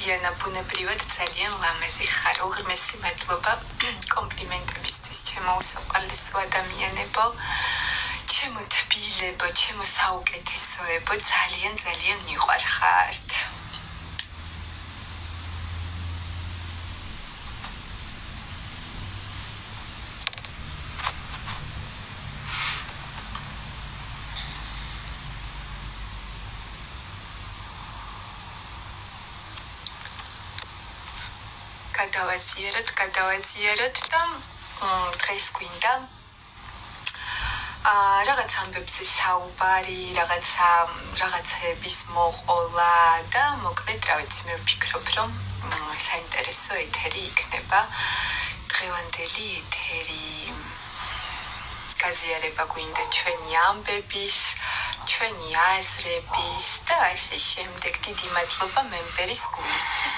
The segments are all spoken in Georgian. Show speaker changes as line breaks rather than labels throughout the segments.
დიანა ბუნებრივად ძალიან ლამაზი ხარ. უღრმესი მადლობა კომპლიმენტებისთვის, ჩემო უსაყვარლესო ადამიანებო, ჩემო თბილებო, ჩემო საუკეთესოებო, ძალიან ძალიან მიყვარხართ. გადავაზიაროთ და დღეს გვინდა რაღაც ამბებზე საუბარი, რაღაცების მოყოლა და მოკლედ რა ვიცი, მე ვფიქრობ, რომ საინტერესო ეთერი იქნება. დღევანდელი ეთერი გაზიარება გვინდა ჩვენი ამბების, ჩვენი აზრების და ასე შემდეგ. დიდი მადლობა მემბერის გულისთვის.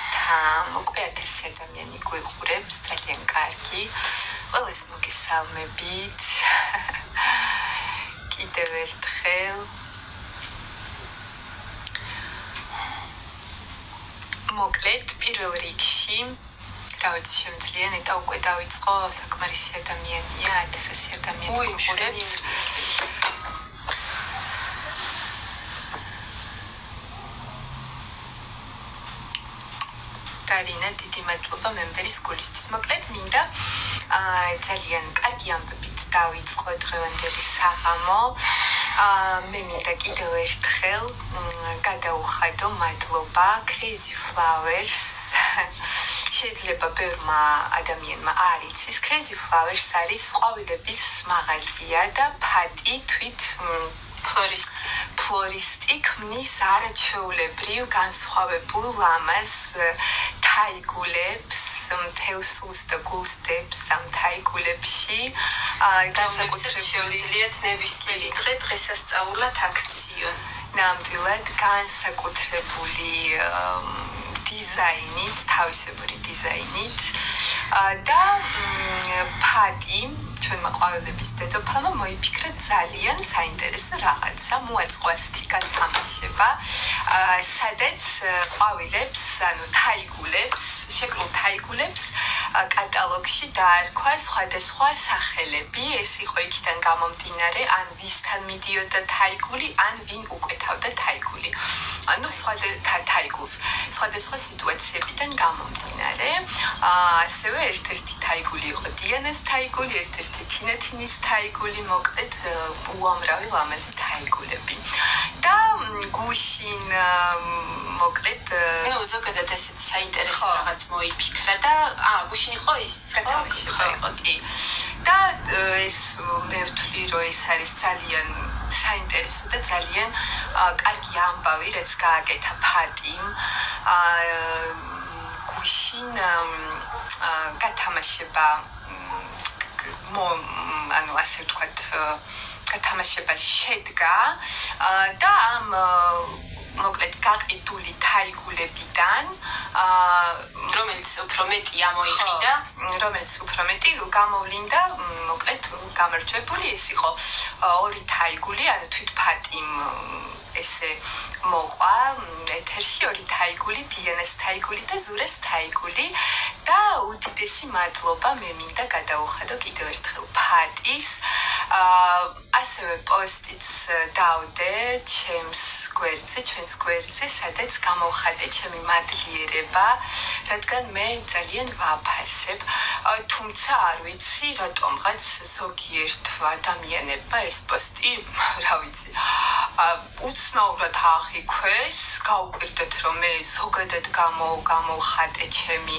უკვე 1000 ადამიანი გვიყურებს, ძალიან კარგი. ყველას მოგესალმებით. კიდევ ერთხელ. მოკლედ, პირველ რიგში, რა ვიცი, შემიძლია ნეტა უკვე დავიწყო, საკმარისი ადამიანია, 1100 ადამიანი გვიყურებს. დარინა, დიდი მადლობა მემბერის გულისთვის. მოკლედ, მინდა ძალიან კარგი ამბებით დავიწყო დღევანდელი საღამო. მე მინდა კიდევ ერთხელ გადაუხადო მადლობა Crazy Flowers. შეიძლება ბევრმა ადამიანმა არ იცის, Crazy Flowers არის ყვავილების მაღაზია და ფატი თვით ფლორისტი ქმნის არაჩვეულებრივ განსხვავებულ ლამაზ თაიგულებს, მთელ სულს და გულს დებს ამ თაიგულებში. განსაკუთრებით
შეუძლიათ ნებისმიერი დღე დღესასწაულად აქციონ.
ნამდვილად განსაკუთრებული დიზაინით, თავისებური დიზაინით და ფატი ჩვენმა ყვავილების დედოფალმა მოიფიქრა ძალიან საინტერესო რაღაცა, მოაწყო ასეთი გათამაშება, სადაც ყვავილებს, ანუ თაიგულებს, შეკრულ თაიგულებს კატალოგში დაარქვა სხვადასხვა სახელები. ეს იყო იქიდან გამომდინარე, ან ვისთან მიდიოდა თაიგული, ან ვინ უკვეთავდა თაიგული. ანუ თაიგულს სხვადასხვა სიტუაციებიდან გამომდინარე. ასევე ერთ-ერთი თაიგული იყო დიანას თაიგული, ერთ-ერთი თინათინის თაიგული, მოკლედ უამრავი ლამაზი თაიგულები. და გუშინ მოკლედ
ზოგადად ესეთი საინტერესო რაღაც მოიფიქრა და გუშინ იყო ის
გათამაშება იყო კი. და ეს მე ვთვლი, რომ ეს არის ძალიან საინტერესო და ძალიან კარგი ამბავი, რაც გააკეთა ფატიმ. გუშინ გათამაშება ანუ ასე ვთქვათ, გათამაშება შედგა და ამ მოკლედ გაყიდული თაიგულებიდან
რომელიც უფრო მეტი ამოიყიდა,
რომელიც უფრო მეტი გამოვლინდა, მოკლედ გამარჯვებული ეს იყო ორი თაიგული, ანუ თვით ფატიმ ესე მოყვა ეთერში ორი თაიგული, დიანას თაიგული და ზურეს თაიგული და უდიდესი მადლობა მე მინდა გადაუხადო კიდევ ერთხელ ფატის. ასევე პოსტიც დავდე ჩემს გვერდზე, სადაც გამოვხადე ჩემი მადლიერება, რადგან მე ძალიან ვაფასებ. თუმცა არ ვიცი, რატომღაც ზოგიერთ ადამიანებმა ეს პოსტი, რა ვიცი, უცნაურად აღიქვეს, გაუკვირდეთ, რომ მე ზოგადად გამოვხატე ჩემი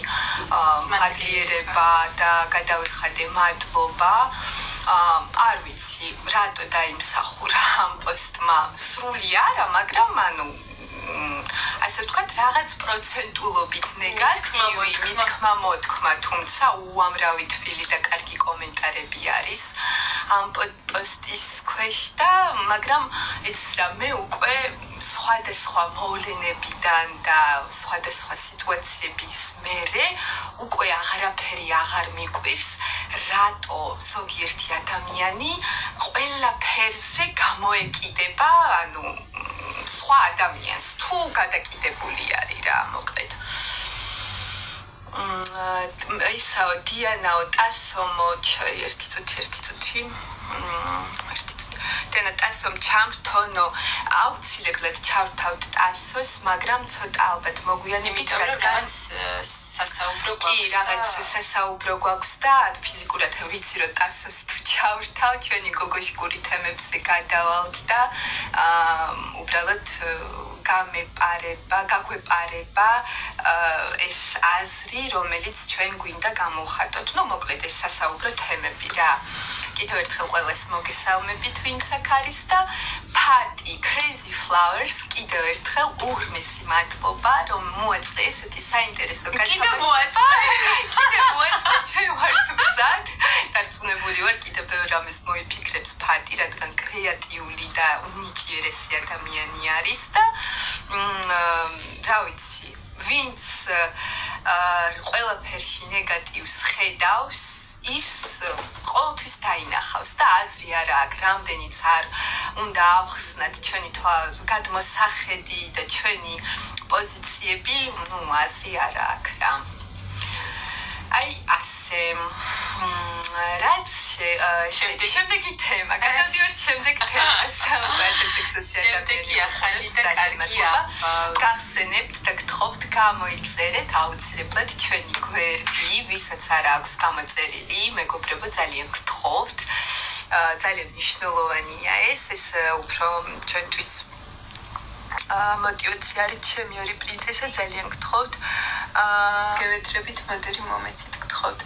მადლიერება და გადავიხადე მადლობა. არ ვიცი, რატო დაიმსახურა ამ პოსტმა, სრული არა, მაგრამ ანუ ასე ვთქვათ, რაღაც პროცენტულობით ნეგატივი მითქმა მოთქმა, თუმცა უამრავი თბილი და კარგი კომენტარები არის ამ პოსტის ქვეშ და მაგრამ ეს რა მე უკვე სხვადასხვა მოვლენებიდან და სხვადასხვა სიტუაციების მერე უკვე აღარაფერი აღარ მიყვირს, რატო ზოგიერთი ადამიანი ყველაფერზე გამოეკიდება, ანუ სხვა ადამიანს თუ გადაკიდებული არის რა მოკლედ ისაო დიანაო ტასომო ერთი წუთი დენა ტასომ ჩამრთონო აუცილებლად ჩავთავთ ტასოს მაგრამ ცოტა ალბათ მოგვიანებით რადგან
სასაუბრო
კი რაღაც სასაუბრო გვაქვს და ფიზიკურად ვიცი რომ ტასოს თუ ჩავრთავ ჩვენი გოგოშკური თემებზე გადავალთ და უბრალოდ გაგვეპარება ეს აზრი რომელიც ჩვენ გვინდა გამოვხატოთ ნუ მოკლედ ეს სასაუბრო თემები რა კიდევ ერთხელ ყველას მოგესალმებით ვინც აქ არის და ფატი Crazy Flowers კიდევ ერთხელ უღრმესი მადლობა რომ მოაწყე ესეთი საინტერესო
კიდევ მოაწყე
ჩვენ ვართ მზად დარწმუნებული ვარ კიდევ ბევრ რამეს მოიფიქრებს ფატი რადგან კრეატიული და უნიჭიერესი ადამიანი არის და რა ვიცი ვინც ყველაფერში ნეგატივს ხედავს ის ყოველთვის დაინახავს და აზრი არა აქვს რამდენიც არ უნდა ავხსნათ ჩვენი გადმოსახედი და ჩვენი პოზიციები ნუ აზრი არა აქვს რა აი ასე რაც შემდეგი თემა გადავდივართ შემდეგ თემას შემდეგი
ახალი და კარგია
გახსენებთ და გთხოვთ გამოიწერეთ აუცილებლად ჩვენი გვერდი ვისაც არ აქვს გამოწერილი მეგობრებო ძალიან გთხოვთ ძალიან მნიშვნელოვანია ეს უფრო ჩვენთვის мотивация არის ჩემი ორი პრინცესა ძალიან გთხოვთ გევედრებით მოდერი მომეცით გთხოვთ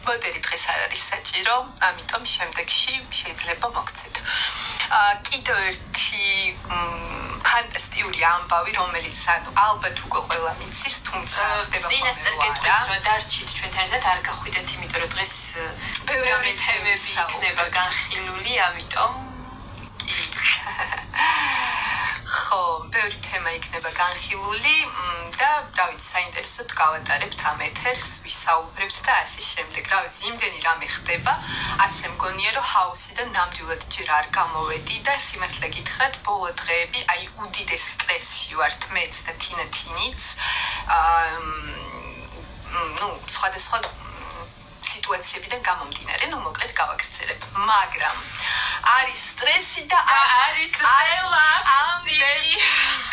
მოდერი დღეს არ არის საჭირო ამიტომ შემდეგში შეიძლება მოგცეთ კიდევ ერთი ფანტასტიკური ამბავი რომელიც ალბათ უკვე ყველა მიცის თუმცა ხდება
წინასწარ გეტყვით რომ დარჩით ჩვენთან ერთად არ გახვიდეთ იმიტომ რომ დღეს ბევრი თემები იქნება განხილული ამიტომ
ხო, ბევრი თემა იქნება განხილული და რა ვიცი, საინტერესოდ გავატარებთ ამ ეთერს, ვისაუბრებთ და ასე შემდეგ. რა ვიცი, იმდენი რამე ხდება, ასე მგონია, რომ ჰაუსიდან ნამდვილად ჯერ არ გამოვედი და სიმართლე გითხრათ, ბოლო დღეები, აი უდიდეს სტრესში ვართ მეც და თინათინიც. ნუ, სხვადასხვა სიტუაციებიდან გამომდინარე, ნუ მოკლედ გავაგრძელებ, მაგრამ არის სტრესი და
არის რელაქსი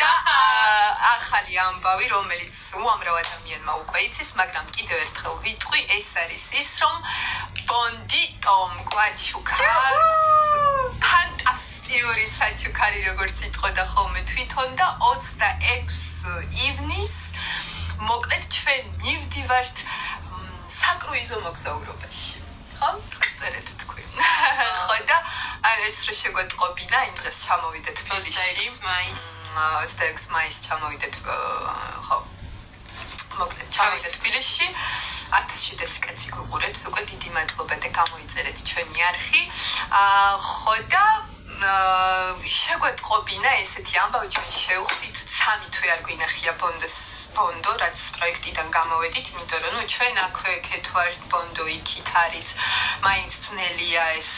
და ახალი ამბავი რომელიც უამრავ ადამიანმა უკვე იცის მაგრამ კიდევ ერთხელ ვიტყვი ეს არის ის რომ ბონდი ტომ გვაჩუქავს ფანტასტიკური საჩუქარი როგორც იტყოდა ხოლმე თვითონ და 26 ივნის მოკლედ ჩვენ მივდივართ საკრუიზო მოგზაურობაში ხო? წერეთ თქვი ხო და ეს რო შეგვეტყობინა იმ დღეს ჩამოვიდეთ თბილისში 26 მაისს ჩამოვიდეთ ხო მოკლედ ჩამოვიდეთ თბილისში 1700 კაცი გიყურებს უკვე დიდი მადლობა და გამოიწერეთ ჩვენი არხი ხო და შეგვეტყობინა ესეთი ამბავი ჩვენ შევხვდით 3 თვე არ გვინახია ბონდო რაც პროექტიდან გამოვედით იმიტომ რომ ნუ ჩვენ აქვე ქეთვართ ბონდო იქით არის მაინც ძნელია ეს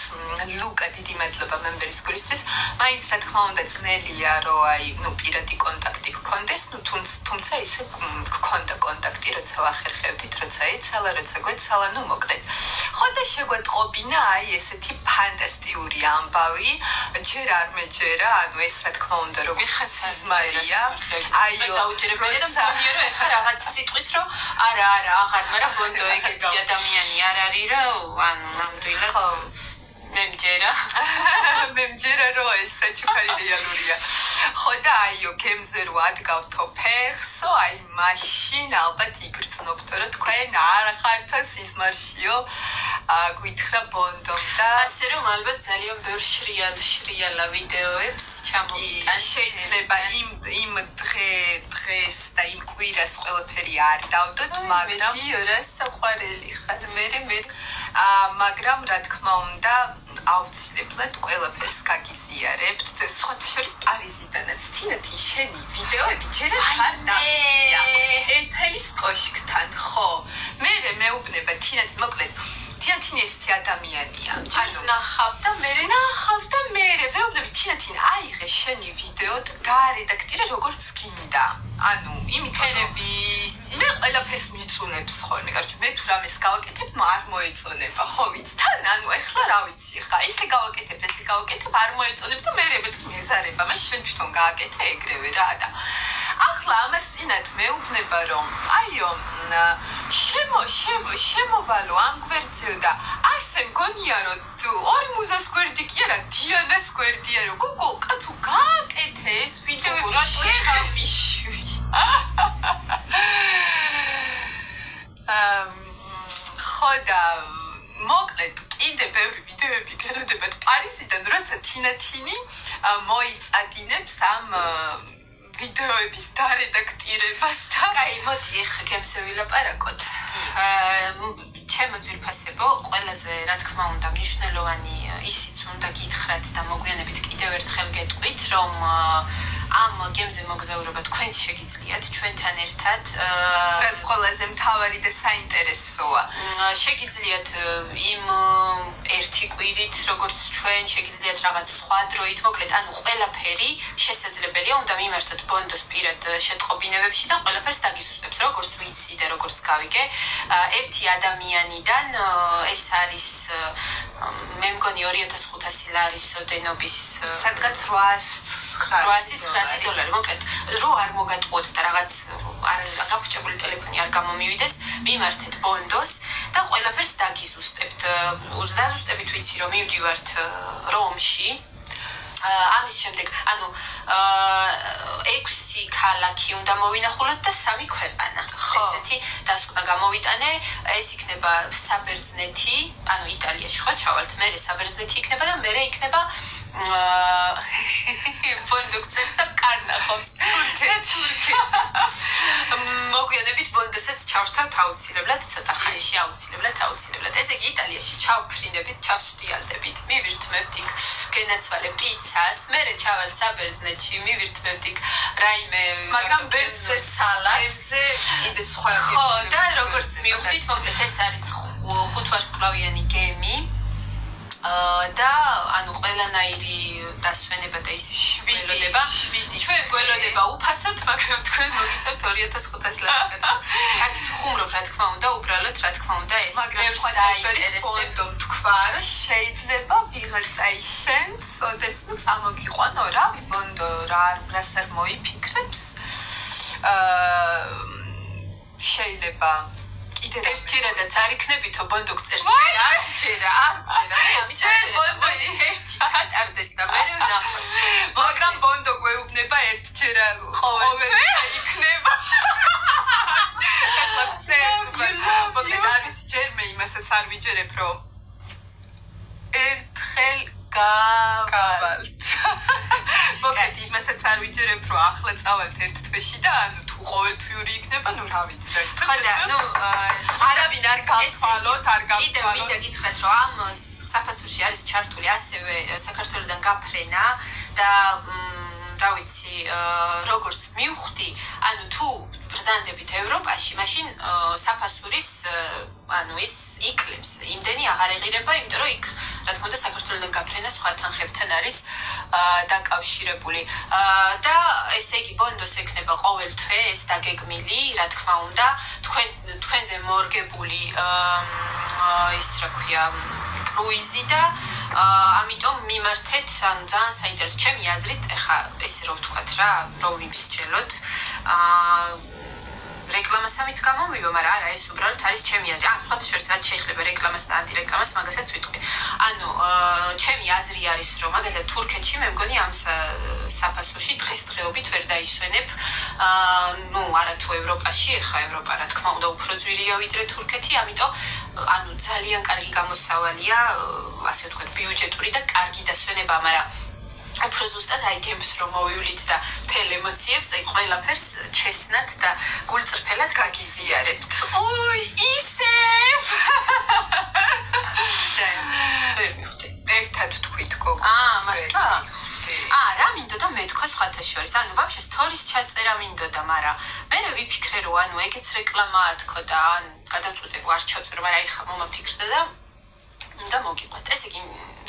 ლუკა დიდი მადლობა მემბერის გულისთვის მაინც რა თქმა უნდა ძნელია რომ აი ნუ პირადი კონტაქტი გქონდეს ნუ თუმცა ისე გქონდა კონტაქტი როცა ვახერხებდით როცა ეცალა როცა გვეცალა ნუ მოკლედ ხო და შეგვეტყობინა აი ესეთი ფანტასტიკური ამბავი ჯერ არ მეჯერა ანუ ეს რა თქმა უნდა როგორ სიზმარია აიო
როცა რომ ეხა რაღაცა სიტყვის რომ არა აღარ მაგრამ ბონდო ეგეთი ადამიანი არ არის რომ ანუ ნამდვილად მემჯერა რომ ეს საჩუქარი რეალურია ხო და აიო გემზე რო ადგავთო ფეხსო აი მაშინ ალბათ იგრძნობთო რომ თქვენ არ ხართო სიზმარშიო გვითხრა ბონდომ და ასე რომ ალბათ ძალიან ბევრ შრიალა ვიდეოებს ჩამოვიტან
შეიძლება იმ დღეს და იმ კვირას ყველაფერი არ დავდოთ მაგრამ
იორას საყვარელი ხარ მე
მაგრამ რა თქმა უნდა აუცილებლად ყველაფერს გაგიზიარებთ სხვათა შორის პარიზიდანაც თინათინ შენი ვიდეოები ჯერაც არ დავიდია ეფელის კოშკთან ხო მე მეუბნება თინათინ მოკლედ
თინათინი ესეთი ადამიანია.
ნახავ და მე
ვეუბნები თინათინ აიღე შენი ვიდეო და გაარედაქტირე როგორც გინდა. ანუ
ფერების
მე ყველაფერს მიწუნებს ხოლმე. კარგი, მე თუ რამეს გავაკეთებ, არ მოეწონება, ხო ვიცი? თან ანუ ეხლა რა ვიცი, ხა ისე გავაკეთებ, არ მოეწონებ და მე მეთქი მეზარება, მას შენ თვითონ გააკეთე ეგრევე რა და ახლა ამას წინათ მეუბნება რომ აიო შემოვალო ამ გვერდზეო და ასე მგონია რომ ორი მუზას გვერდი კი არა დიანას გვერდია რომ გოგო კაცო გააკეთე ეს ვიდეო რატო ჩავიშვი ხოდა მოკლედ კიდე ბევრი ვიდეოები გელოდებათ პარიზიდან როცა თინათინი მოიწადინებს ამ ვიდეოების დარედაქტირებასთან.
კაი, მოდი ეხლა გემზე ვილაპარაკოთ. ჩემო ძვირფასებო, ყველაზე რა თქმა უნდა მნიშვნელოვანი ისიც უნდა გითხრათ და მოგვიანებით კიდევ ერთხელ გეტყვით, რომ ამ გემზე მოგზაურობა თქვენც შეგიძლიათ ჩვენთან ერთად.
რაც ყველაზე მთავარი და საინტერესოა.
შეგიძლიათ იმ ერთი კვირით, როგორც ჩვენ შეგიძლიათ რაღაც სხვა დროით, მოკლედ, ანუ ყველაფერი შესაძლებელია, უნდა მიმართოთ ბონდოს პირად შეტყობინებებში და ყველაფერს დაგიზუსტებს, როგორც ვიცი და როგორც გავიგე. ერთი ადამიანიდან ეს არის მე მგონი 2500 ლარის ოდენობის
სადღაც 800-900
$900 მოკლედ რო არ მოგატყუოთ და რაღაც გაფუჭებული ტელეფონი არ გამომივიდეს მიმართეთ ბონდოს და ყველაფერს დაგიზუსტებთ დაზუსტებით ვიცი რომ მივდივართ რომში ამის შემდეგ ანუ 6 ქალაქი უნდა მოვინახულოთ და 3 ქვეყანა ესეთი დასკვნა გამოვიტანე ეს იქნება საბერძნეთი ანუ იტალიაში ხო ჩავალთ მე საბერძნეთი იქნება და მე იქნება ბონდოქცერს და კარნახობს თურქეთი მოგვიანებით ბონდოსაც ჩავშთავთ აუცილებლად ცოტა ხანში აუცილებლად ესე იგი იტალიაში ჩავფრინდებით ჩავშტიალდებით მივირთმევთ იქ გენაცვალე პიცას მერე ჩავალთ საბერძნეთში მივირთმევთ იქ რაიმე
მაგრამ ბერძნზე
სალატს
კიდე სხვა
ხო და როგორც მივხვდით მოკლედ ეს არის 5 ვარსკვლავიანი გემი და ანუ ყველანაირი დასვენება და ის შვილოდება ჩვენ გველოდება უფასოდ მაგრამ თქვენ მოგიწევთ 2500 ლარი კარგი ხუმრობ რა თქმა უნდა უბრალოდ რა თქმა უნდა ეს
მაგრამ ფონდო თქვა რომ შეიძლება ვიღაცა შენს ოდესმე წამოგიყვანო რავი ბონდო რას არ მოიფიქრებს შეიძლება
ერთჯერადაც არ იქნებითო ბონდო გწერს არ გჯერა მე ამის
ბონდო
ერთი ჩატარდეს და მე ვნახო
მაგრამ ბონდო გვეუბნება ერთჯერა ყოველდღე იქნება ეხლა გწერს მაგრამ არ ვიცი ჯერ მე იმასაც არ ვიჯერებ რომ ერთხელ გავალთ მოკლედ იმასაც არ ვიჯერებ რომ ახლა წავალთ ერთ თვეში და ანუ ყოველთვიური იქნება, ნუ რა ვიცი.
ხოდა, ნუ
არავინ არ გავთვალოთ, არ გავთვალოთ.
კიდევ მინდა გითხრათ, რომ ამ საფასურში არის ჩართული ასევე საქართველოსდან გაფრენა და რა ვიცი, როგორც მივხვდი, ანუ თუ ბრძანდებით ევროპაში, მაშინ საფასურის ანუ ის იკლებს. იმდენი აღარ ეღირება, იმიტომ რომ იქ რა თქმა უნდა საქართველოსდან გაფრენა სხვა თანხებთან არის დაკავშირებული. და ესე იგი ბონდოს ექნება ყოველ თვე ეს დაგეგმილი, რა თქმა უნდა, თქვენზე მორგებული ის რა ქვია კრუიზი და ამიტომ მიმართეთ ან ძალიან საინტერესო ჩემი აზრით ეხა ესე რომ ვთქვათ რა რომ ვიმსჯელოთ რეკლამასამით გამომივო, მაგრამ არა ეს უბრალოდ არის ჩემი აზრი. სხვათა შორის რაც შეიძლება რეკლამას და ანტირეკლამას მაგასაც ვიტყვი. ანუ ჩემი აზრი არის რომ მაგალითად თურქეთში მე მგონი ამ საფასურში დღესდღეობით ვერ დაისვენებ. ნუ არა თუ ევროპაში, ეხა ევროპა რა თქმა უნდა უფრო ძვირია ვიდრე თურქეთი, ამიტომ ანუ ძალიან კარგი გამოსავალია, ასე ვთქვათ, ბიუჯეტური და კარგი დასვენება, მაგრამ უფრო ზუსტად აი გემს რომ მოვივლით და მთელ ემოციებს აი ყველაფერს ჩესნათ და გულწრფელად გაგიზიარებთ.
უი, ისევ!
ვერ მივხვდი.
ერთად თქვით გოგო.
მართლა? რა მინდოდა მე თქვა სხვათა შორის. ანუ ვაფშე სტორის ჩაწერა მინდოდა, მაგრამ მე ვიფიქრე რომ ანუ ეგეც რეკლამაა თქო და ან გადაწყვეტე ვარ ჩავწერო, მაგრამ აი ხა მომაფიქრდა და
და მოგიყვეთ. ესე იგი,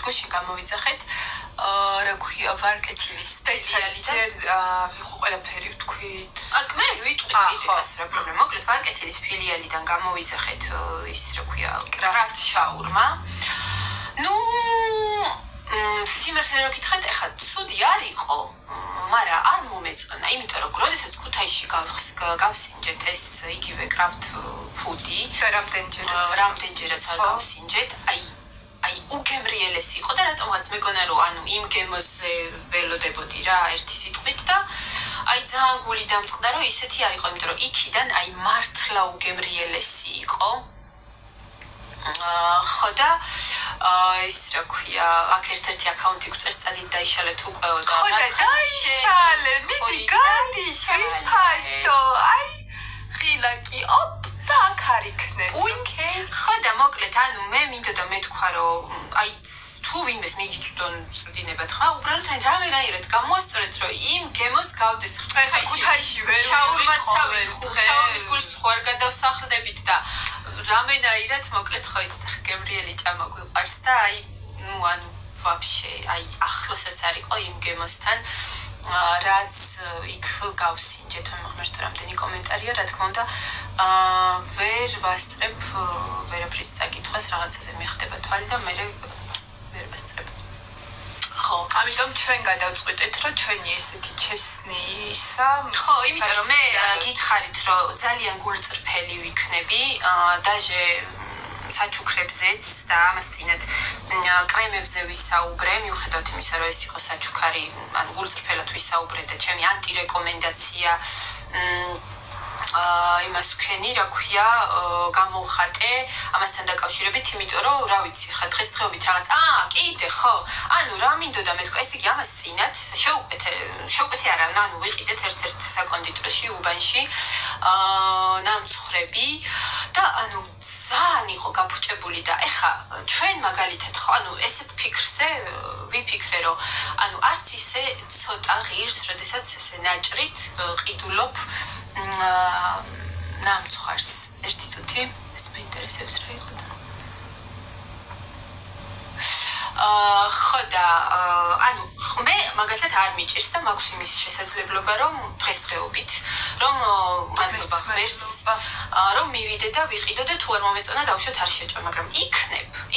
გუშინ გამოვიძახეთ, რა ქვია, ვარკეთილის სპეციალიდან.
ვიღო ყველაფერი ვთქვით.
აქ მე ვიტყვით, კაც რა პრობლემა. მოკლედ, ვარკეთილის ფილიალიდან გამოვიძახეთ ის, რა ქვია, კრაფტ შაურმა. ნუ სიმართლე რომ გითხრათ, ეხლა ცუდი არ იყო, მაგრამ არ მომეწონა, იმიტომ რომ როდესაც ქუთაისში გავსინჯეთ ეს იგივე კრაფტ ფუდი
და რამდენჯერაც
არ გავსინჯეთ, აი უგემრიელესი იყო და რატომაც მეგონა რომ ანუ იმ გემოზე ველოდებოდი რა ერთი სიტყვით და აი ძალიან გული დამწყდა რომ ისეთი არ იყო, იმიტომ რომ იქიდან აი მართლა უგემრიელესი იყო. ხო და ის რა ქვია, აქ ერთ-ერთი აკაუნტი გვწერწადით დაიშალეთ უკვე და
ხო და დაიშალე, მიდი გადიჭი ფასო, აი ღილაკი ოპ და აქ არ იქნება.
ოკეი. ხო და მოკლედ, ანუ მე მინდოდა მეთქვა რომ აი თუ ვინმეს მიგიწვდონ წვდინებათ ხა, უბრალოდ აი რამერაერად გამოასწორეთ რომ იმ გემოს გავდეს
ქუთაისში ვერ
შაურმასავით შაურმის გულს ხوار გადავსახლდებით და რამენაირად მოკლედ ხო იცით გემრიელი ჭამა გვიყვარს და აი ნუ ანუ ვაფშე აი ახლოსაც არ იყო იმ გემოსთან რაც იქ გავსინჯეთ მომხმართ რამდენი კომენტარია რა თქმა უნდა ვერ ვასწრებ ვერაფრის წაკითხვას რაღაცაზე მიხდება თვალი და მე ვერ ვასწრებ ხო
ამიტომ ჩვენ გადავწყვიტეთ რომ ჩვენი ესეთი ჩესნისა
ხო იმიტომ რომ მე გითხარით რომ ძალიან გულწრფელი ვიქნები დაჟე საჩუქრებზეც და ამას წინათ კრემებზე ვისაუბრე მიუხედავად იმისა რომ ეს იყო საჩუქარი ან გულწრფელად ვისაუბრე და ჩემი ანტირეკომენდაცია იმას ვქენი რა ქვია გამოვხატე ამასთან დაკავშირებით იმიტომ რომ რა ვიცი ხა დღესდღეობით რაღაც კიდე ხო ანუ რა მინდოდა მე თქვა ესე იგი ამას წინათ შევკვეთე არა ანუ ვიყიდეთ ერთ-ერთ საკონდიტროში უბანში ნამცხრები და ანუ ძალიან იყო გაფუჭებული და ეხა ჩვენ მაგალითად ხო ანუ ესეთ ფიქრზე ვიფიქრე რომ ანუ არც ისე ცოტა ღირს როდესაც ესე ნაჭრით ყიდულობ ნამცხვარს ერთი წუთი ეს მეინტერესებს რა იყო და ხო და ანუ მე მაგალითად არ მიჭირს და მაქვს იმის შესაძლებლობა რომ დღესდღეობით რომ მადლობა ღმერთს რომ მივიდე და ვიყიდო და თუ არ მომეწონა დავუშვათ არ შეჭო მაგრამ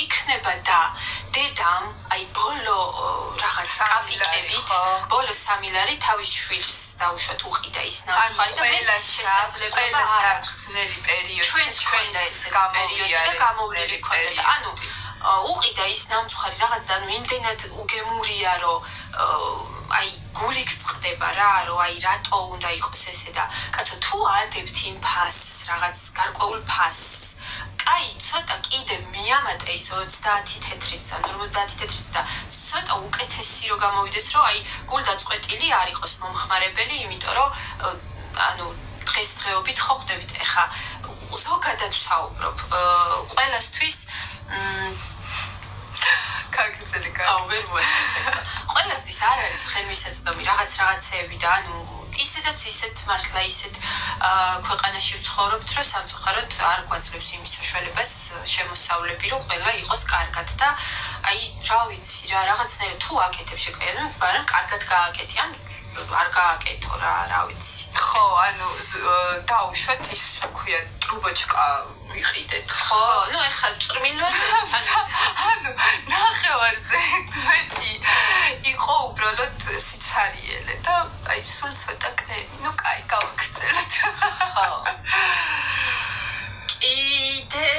იქნება და დედამ აი ბოლო რაღაც კაპიკებით ბოლო 3 ლარი თავის შვილს დავუშვათ უყიდა ის ნამცხვარი და მე შესაძლებლობა
აქვს ძნელი პერიოდი
ჩვენ ეს პერიოდი და გამოვლილი ქონდა ანუ უყიდა ის ნამცხვარი რაღაც და ანუ იმდენად უგემურია რომ აი გული გწყდება რა რომ აი რატო უნდა იყოს ესე და კაცო თუ ადებთ იმ ფასს რაღაც გარკვეულ ფასს აი ცოტა კიდე მიამატე ის 30 თეთრიც და 50 თეთრიც და ცოტა უკეთესი რომ გამოვიდეს რომ აი გულდაწყვეტილი არ იყოს მომხმარებელი იმიტომ რომ ანუ დღესდღეობით ხო ხდებით ეხა ზოგადად ვსაუბრობ ყველასთვის
კაკიცელი
ვერ მოასწრებ. ყველასთვის არ არის ხელმისაწვდომი რაღაცეები და ანუ ისედაც ისეთ მართლა ისეთ ქვეყანაში ვცხოვრობთ, რომ სამწუხაროდ არ გვაძლევს იმის საშუალებას შემოსავლები, რომ ყველა იყოს კარგად და აი რა ვიცი რა რაღაცნაირად თუ აკეთებ შეკაირო, მაგრამ კარგად გააკეთე ან არ გააკეთო რა ვიცი.
ხო, ანუ დაუშვათ ის ქვია ტრუბოჩკა ვიყიდეთ, ხო?
ნუ ეხლა წრმილვად
ანუ ნახევარზე მეტი იყო უბრალოდ სიცარიელე და აი სულ ცოტა კრემი, ნუ კაი, გავაგრძელოთ.
ხო. კიდე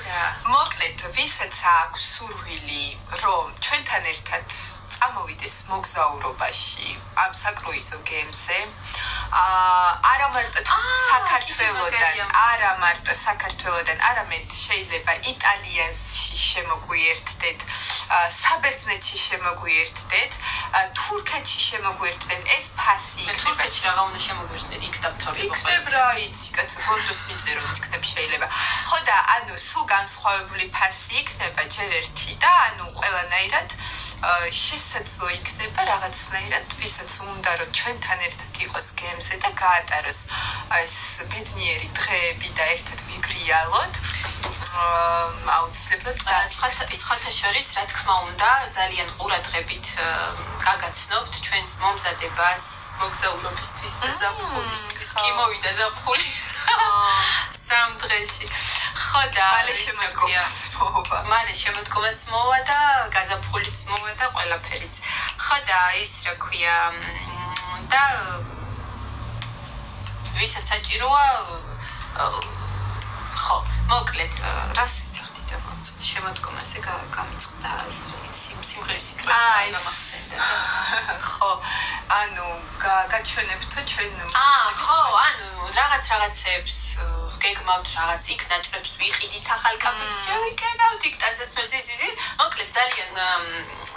რა.
მოკლედ, ვისაც აქვს სურვილი, რომ ჩვენთან ერთად წამოვიდეს მოგზაურობაში ამ საკრუიზო გემზე არა მარტო საქართველოდან არამედ შეიძლება იტალიაში შემოგვიერთდეთ საბერძნეთში შემოგვიერთდეთ თურქეთში შემოგვიერთდეთ ეს ფასი
თურქეთში რა უნდა შემოგვიერთდეთ იქ დამთავრდება
იქნებ რა იცი კაცო ბონდოს მიწერო იქნებ შეიძლება ხო და ანუ სულ განსხვავებული ფასი იქნება ჯერ ერთი და ანუ ყველანაირად შესაძლო იქნება რაღაცნაირად ვისაც უნდა რომ ჩვენთან ერთად იყოს გემზე და გაატაროს ეს ბედნიერი დღეები და ერთად ვიგრიალოთ აუცილებლად
სხვათა შორის რა თქმა უნდა ძალიან ყურადღებით გაგაცნობთ ჩვენს მომზადებას მოგზაურობისთვის და ზაფხულისთვის კი მოვიდა ზაფხული სამ დღეში ხო და მალე შემოდგომაც მოვა და გაზაფხულიც მოვა და ყველაფერიც ხო და ის რა ქვია და ვისაც საჭიროა ხო მოკლედ რას ვიცახდი და შემოდგომაზე გამიწყდა სიმღერის გამახსენდა
ხო ანუ გაჩვენებთ ჩვენ
ხო ანუ რაღაცებს გეგმავთ რაღაც იქ ნაჭრებს ვიყიდით ახალ კაფეებს შევიკენავთ იქ ტანზაცმერს მოკლედ ძალიან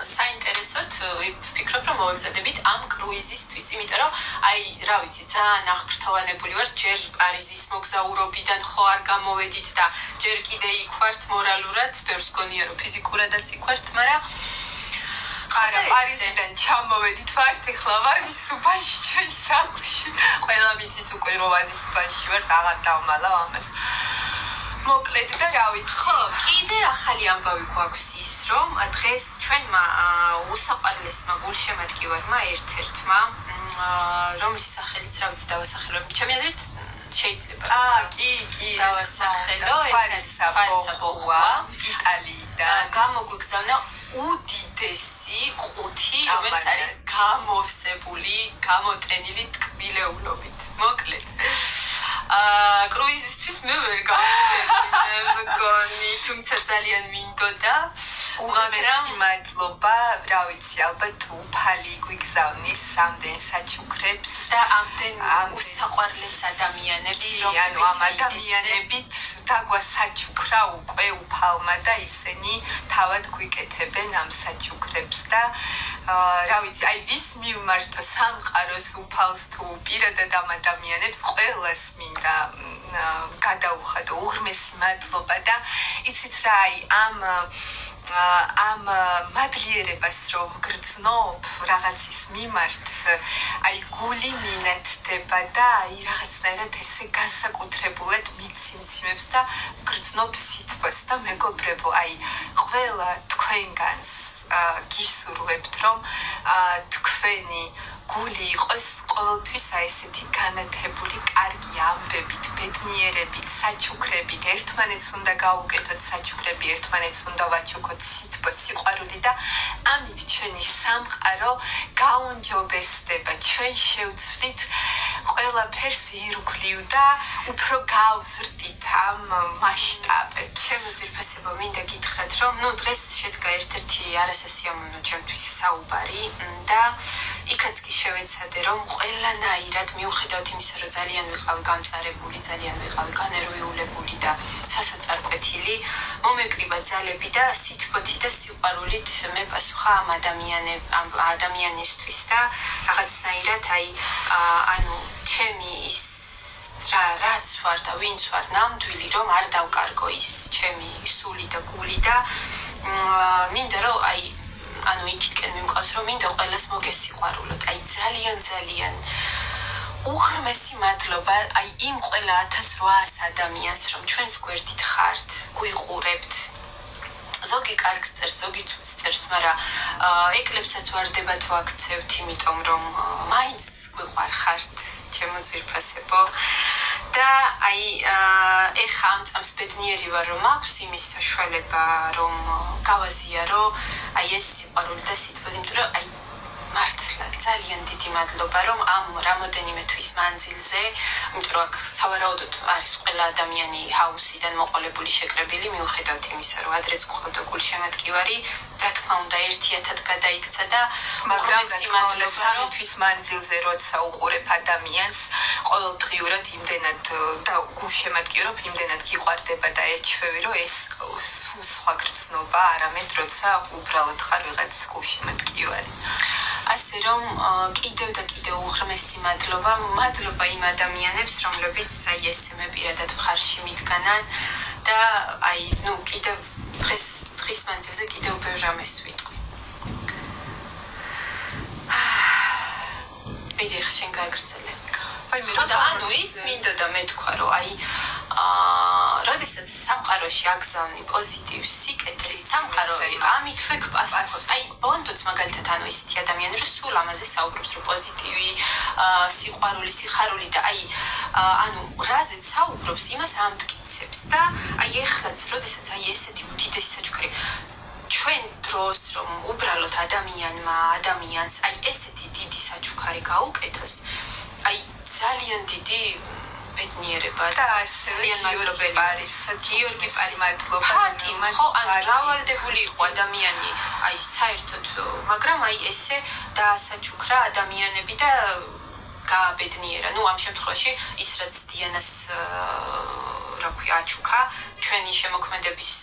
საინტერესოდ ვფიქრობ რომ მოვემზადებით ამ კრუიზისთვის იმიტომ რომ აი რა ვიცი ძალიან აღფრთოვანებული ვარ ჯერ პარიზის მოგზაურობიდან ხო არ გამოვედით და ჯერ კიდე იქ ვართ მორალურად ბევრს გონია რომ ფიზიკურადაც იქ ვართ მაგრამ
არა პარიზიდან ჩამოვედით ვართ ეხლა ვაზის უბანში ჩვენი სახლში ყველა ვიცის უკვე რომ ვაზის უბანში ვარ აღარ დავმალავ ამას მოკლედ და რა ვიცი
ხო კიდე ახალი ამბავი გვაქვს ის რომ დღეს ჩვენმა უსაყვარლესმა გულშემატკივარმა ერთ-ერთმა რომლის სახელიც რა ვიცი დავასახელებ ჩემი აზრით შეიძლება
კი
დავასახელო ეს ფარისაბოხვა
იტალიიდან
გამოგვიგზავნა უდიდესი ყუთი რომელიც არის გამოვსებული გამოტენილი ტკბილეულობით მოკლედ კრუიზისთვის მე ვერ გავიგონი თუმცა ძალიან მინდოდა
უღამესი მადლობა რა ვიცი ალბათ უფალი გვიგზავნის ამდენ საჩუქრებს
და ამდენ უსაყვარლეს ადამიანებს
ანუ ამ ადამიანებით დაგვასაჩუქრა უკვე უფალმა და ისინი თავად გვიკეთებენ ამ საჩუქრებს და რა ვიცი აი ვის მივმართო სამყაროს უფალს თუ პირადად ამ ადამიანებს ყველას მინდა გადაუხადო უღრმესი მადლობა და იცით რა აი ამ მადლიერებას რომ გრძნობ რაღაცის მიმართ აი გული მინათდება და აი რაღაცნაირად ესე განსაკუთრებულად მიციმციმებს და გრძნობ სითბოს და მეგობრებო აი ყველა თქვენგანს გისურვებთ რომ თქვენი გული იყოს ყოველთვის აი ესეთი განათებული კარგი ამბებით, ბედნიერებით, საჩუქრებით, ერთმანეთს უნდა გაუკეთოთ საჩუქრები, ერთმანეთს უნდა ვაჩუქოთ სითბო, სიყვარული და ამით ჩვენი სამყარო გაუნჯობესდება, ჩვენ შევცვლით ყველაფერს ირგვლივ და უფრო გავზრდით ამ მასშტაბებს.
ჩემო ძირფესებო მინდა გითხრათ რომ დღეს შედგა ერთ-ერთი არასასიამოვნო ჩემთვის საუბარი და იქაც კი შევეცადე რომ ყველანაირად მიუხედავად იმისა რომ ძალიან ვიყავი გამწარებული, ძალიან ვიყავი განერვიულებული და სასოწარკვეთილი, მომეკრიბა ძალები და სითბოთი და სიყვარულით მეპასუხა ამ ადამიანისთვის და რაღაცნაირად აი ანუ ჩემი ის რაც ვარ და ვინც ვარ ნამდვილი რომ არ დავკარგო ის ჩემი სული და გული და მინდა რომ აი ანუ იქითკენ მიმყავს რომ მინდა ყველას მოგესიყვარულოთ აი ძალიან უღრმესი მადლობა აი იმ ყველა 1800 ადამიანს რომ ჩვენს გვერდით ხართ გვიყურებთ ზოგი კარგს წერს, ზოგი ცუდს წერს, მაგრამ ეკლებსაც ვარდებათ ვაქცევთ, იმიტომ რომ მაინც გვიყვარხართ, ჩემო ძვირფასებო. და აი ეხა ამ წამს ბედნიერი ვარ რომ აქვს იმის საშუალება რომ გავაზიარო აი ეს სიყვარული და სითბო, იმიტომ რომ აი მართლა ძალიან დიდი მადლობა რომ ამ რამოდენიმე თვის მანძილზე, იმიტომ რომ აქ სავარაუდოდ არის ყველა ადამიანი ჰაუსიდან მოყოლებული შეკრებილი მიუხედავად იმისა რომ ადრეც გვხოდა გულშემატკივარი, რა თქმა უნდა ერთიათად გადაიქცა და
მაგრამ სამი თვის მანძილზე როცა უყურებ ადამიანს ყოველდღიურად იმდენად და გულშემატკივრობ, იმდენად გიყვარდება და ეჩვევი რომ ეს სულ სხვა გრძნობა არამედ როცა უბრალოდ ხარ ვიღაცის გულშემატკივარი.
ასე რომ კიდევ და კიდევ უღრმესი მადლობა იმ ადამიანებს, რომლებიც აი ესე მე პირადად მხარში მიდგანან და აი ნუ კიდევ დღის მანძილზე კიდევ ბევრ რამეს ვიტყვი. მიდი ხშენ გააგრძელე. აი მე რა ანუ ის მინდოდა მე თქვა რომ აი
როდესაც სამყაროში აგზავნი პოზიტივს, სიკეთეს, სამყარო ამითვე გპასუხობს. აი, ბონდოც მაგალითად ისეთი ადამიანი, რომ სულ ამაზე საუბრობს, რომ პოზიტივი, სიყვარული, სიხარული და რაზეც საუბრობს, იმას ამტკიცებს და აი ეხლაც, როდესაც ესეთი უდიდესი საჩუქარი ჩვენ დროს რომ უბრალოდ ადამიანს აი ესეთი დიდი საჩუქარი გაუკეთოს, აი ძალიან დიდი ბედნიერება და
ძალიან მადლობელი
გიორგი პარის მადლობა ხო რავალდებული იყო ადამიანი აი საერთოდ მაგრამ აი ესე დაასაჩუქრა ადამიანები და გააბედნიერა ამ შემთხვევაში ის რაც დიანას რა ქვია აჩუქა ჩვენი შემოქმედების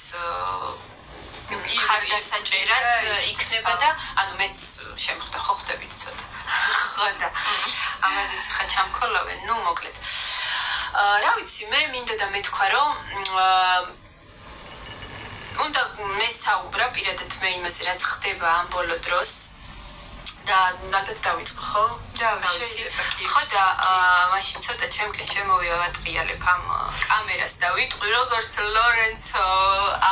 ხარდასაჭერად იქნება და მეც შემხვდა ხო ხვდებით ცოტა ხო და ამაზეც ხა ჩამქოლავენ მოკლედ რა ვიცი მე მინდა და მეთქვა რომ უნდა მე საუბრა პირადად მე იმაზე რაც ხდება ამ ბოლო დროს და ნაკეთ დავიწყო ხო?
შეიძლება კი.
ხო და მაშინ ცოტა ჩემკენ შემოვიდა ვატრიალებ ამ კამერას და ვიტყვი როგორც ლორენცო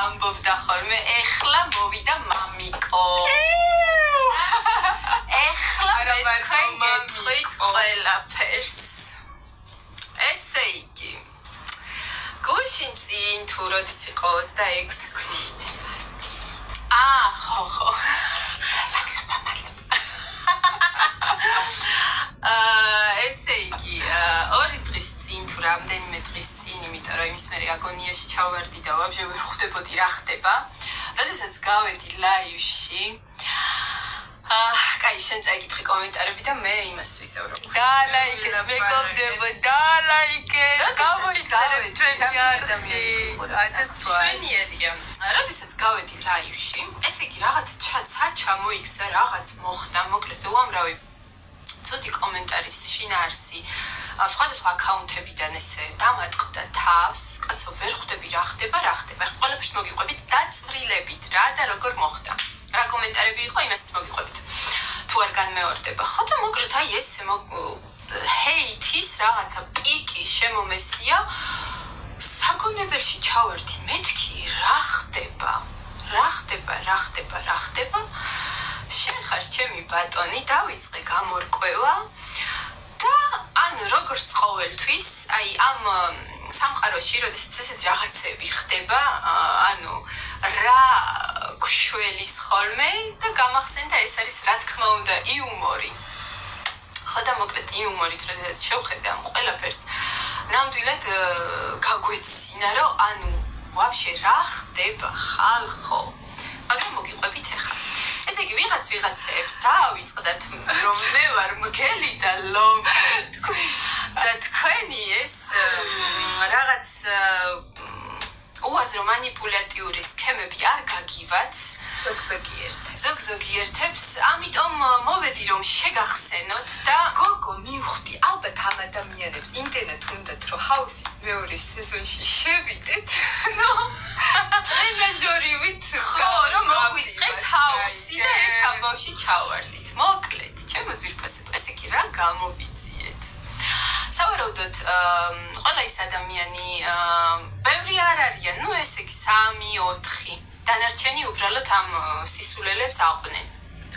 ამბობდა ხოლმე ეხლა მოვიდა მამიკო. ეხლა მე თქვენ გეტყვით ყველაფერს. ესე იგი გუშინ წინ თუ როდის იყო 26 ხო ესე იგი ორი დღის წინ თუ რამდენიმე დღის წინ იმიტომ რომ იმის მერე აგონიაში ჩავარდი და ვაბჟე ვერ ხვდებოდი რა ხდება როდესაც გავედი ლაივში კაი შენ წაიკითხე კომენტარები და მე იმას ვისაუბრებ
დალაიკეთ მეგობრებო დალაიკეთ გამოიწერეთ ჩვენი არხი
ჩვენიერია როდესაც გავედი ლაივში ესე იგი რაღაც ჩამოიქცა რაღაც მოხდა მოკლედ უამრავი ცოტი კომენტარის შინაარსი სხვადასხვა აკაუნტებიდან ესე დამატყდა თავს კაცო ვერ ხვდები რა ხდება ყველაფერს მოგიყვებით დაწვრილებით რა და როგორ მოხდა რა კომენტარები იყო იმასაც მოგიყვებით თუ არ განმეორდება ხო და მოკლედ აი ესე ჰეითის რაღაცა პიკი შემომესია საგონებელში ჩავერდი მეთქი რა ხდება შენ ხარ ჩემი ბატონი დავიწყე გამორკვევა და როგორც ყოველთვის აი ამ სამყაროში როდესაც ესეთი რაღაცები ხდება რა გშველის ხოლმე და გამახსენდა ეს არის რა თქმა უნდა იუმორი ხო და მოკლედ იუმორით როდესაც შევხედე ამ ყველაფერს ნამდვილად გაგვეცინა რომ ვაფშე რა ხდება ხალხო მაგრამ მოგიყვებით ახლა ესე იგი ვიღაცებს დავიწყდათ რომ მე ვარ მგელი და ლომი და თქვენი ეს რაღაც უაზრო манипуляტიური სქემები არ გაგივათ ზოგ-ზოგი ერთებს ამიტომ მოვედი რომ შეგახსენოთ და
გოგო მივხვდი ალბათ ამ ადამიანებს იმდენად უნდათ რომ ჰაუსის მეორე სეზონში შევიდეთ ტრენაჟორივით
ხო რომ მოგვიწყეს ჰაუსი და ერთ ამბავში ჩავარდით მოკლედ ჩემო ძვირფასებო ესე იგი რა გამოვიძიეთ სავარაუდოდ ყველა ის ადამიანი ბევრი არ არიან ესე იგი 3-4 დანარჩენი უბრალოდ ამ სისულელებს აყვნენ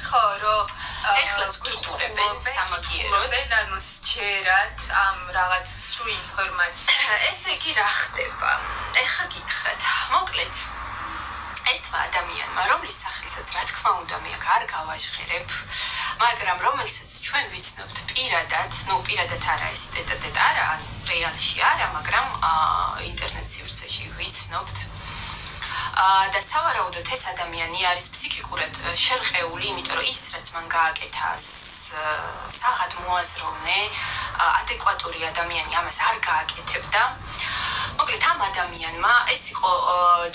ხო რომ
ეხლაც გვიხურებენ სამაგიეროდ
სჯერათ ამ რაღაც სრულ ინფორმაციას
ესე იგი რა ხდება ეხლა გითხრათ მოკლედ ერთმა ადამიანმა რომლის სახლისაც რა თქმა უნდა მე არ გავაჟღერებ მაგრამ რომელსაც ჩვენ ვიცნობთ პირადად პირადად არა ეს ტეტ-ა-ტეტ არა რეალში არა მაგრამ ინტერნეტ სივრცეში ვიცნობთ და სავარაუდოდ ეს ადამიანი არის ფსიქიკურად შერყეული, იმიტომ რომ ის რაც მან გააკეთა საღად მოაზროვნე, ადეკვატური ადამიანი ამას არ გააკეთებდა. მოკლედ ამ ადამიანმა ეს იყო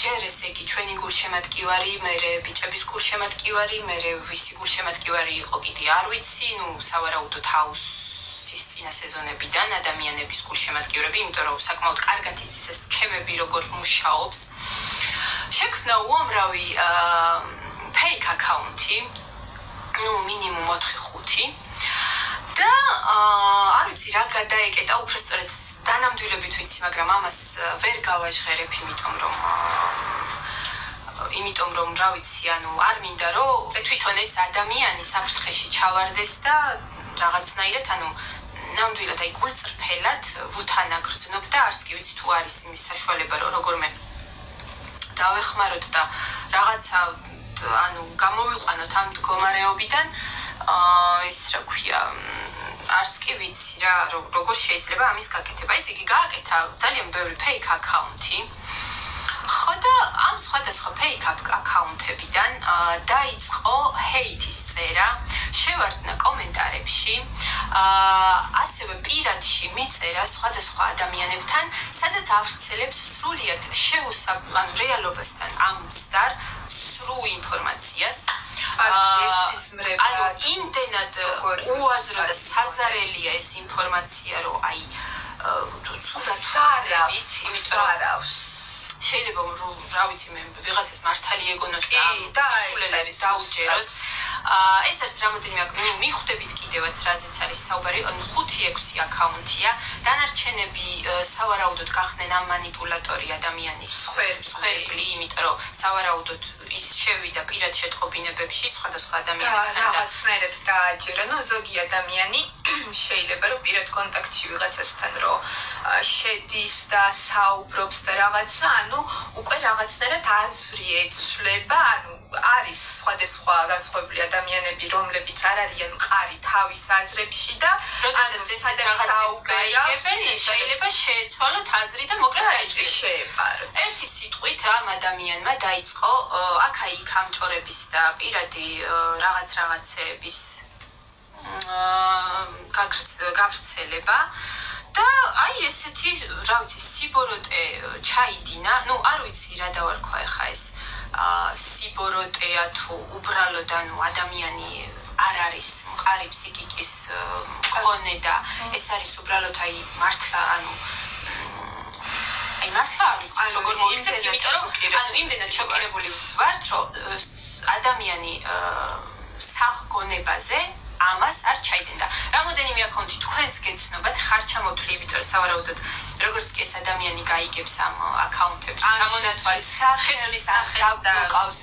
ჯერ ესე იგი ჩვენი გულშემატკივარი, მერე ბიჭების გულშემატკივარი, მერე ვისი გულშემატკივარი იყო კიდე არ ვიცი, სავარაუდოდ ჰაუსის წინა სეზონებიდან ადამიანების გულშემატკივრები, იმიტომ რომ საკმაოდ კარგად იცის ეს სქემები როგორ მუშაობს. შექმნა უამრავი ფეიქ აკაუნტი, მინიმუმ 4-5 და არ ვიცი რა გადაეკეტა უბრალოდ დანამდვილებით ვიცი მაგრამ ამას ვერ გავაჟღერებ იმიტომ რომ რა ვიცი არ მინდა რომ თვითონ ეს ადამიანი საფრთხეში ჩავარდეს და რაღაცნაირად ნამდვილად გულწრფელად ვუთანა გრძნობ და არც კი ვიცი თუ არის იმის საშუალება რომ როგორმე დავეხმაროთ და რაღაცა გამოვიყვანოთ ამ მდგომარეობიდან ის რა ქვია არც კი ვიცი რა როგორ შეიძლება ამის გაკეთება ეს იგი გააკეთა ძალიან ბევრი fake account-ი ხო და ამ სხვადასხვა fake account-ებიდან დაიწყო hate-ის წერა შევარდნა კომენტარებში ასევე პირადში მიწერა სხვადასხვა ადამიანებთან სადაც ავრცელებს სრულიად რეალობასთან ამცდარ სრულ ინფორმაციას იმდენად უაზრო და საზარელია ეს ინფორმაცია რომ ცუდად ხარების იმისარავს შეიძლება რომ რა ვიცი მე ვიღაცას მართალი ეგონოს და სულელებს დაუჯეროს ეს არის რამოდენიმე მიხვდებით კიდევაც რაზეც არის საუბარი 5-6 აკაუნტია დანარჩენები სავარაუდოდ გახდნენ ამ მანიპულატორი ადამიანის სხვერპლი იმიტომ რომ სავარაუდოდ ის შევიდა პირად შეტყობინებებში სხვადასხვა ადამიანებთან
და რაღაცნაირად დააჯერა ზოგი ადამიანი შეიძლება რომ პირად კონტაქტში ვიღაცასთან რომ შედის და საუბრობს და რაღაცა უკვე რაღაცნაირად აზრი ეცვლება არის სხვადასხვა განსხვავებული ადამიანები რომლებიც არ არიან მყარი თავის აზრებში და
როდესაც ესეთ რაღაცებს გაიგებენ შეიძლება შეეცვალოთ აზრი და მოკლედ
შეეპაროთ
ერთი სიტყვით ამ ადამიანმა დაიწყო აქა-იქ ამჭორების და პირადი რაღაცეების გავრცელება და ესეთი რა ვიცი სიბოროტე ჩაიდინა არ ვიცი რა დავარქვა ახლა ეს სიბოროტეა თუ უბრალოდ ადამიანი არ არის მყარი ფსიქიკის მქონე და ეს არის უბრალოდ მართლა მართლა არ ვიცი როგორ მოიქცეთ იმიტომ რომ იმდენად შოკირებული ვართ რომ ადამიანი საღგონებაზე ამას არ ჩაიდინდა. რამოდენიმე აკაუნტი თქვენც გეცნობათ ხარ ჩამოთვლი, იმიტომ რომ სავარაუდოდ როგორც კი ეს ადამიანი გაიგებს ამ აკაუნტებს, ჩამონათვალის ხელის სახელს და
ყავს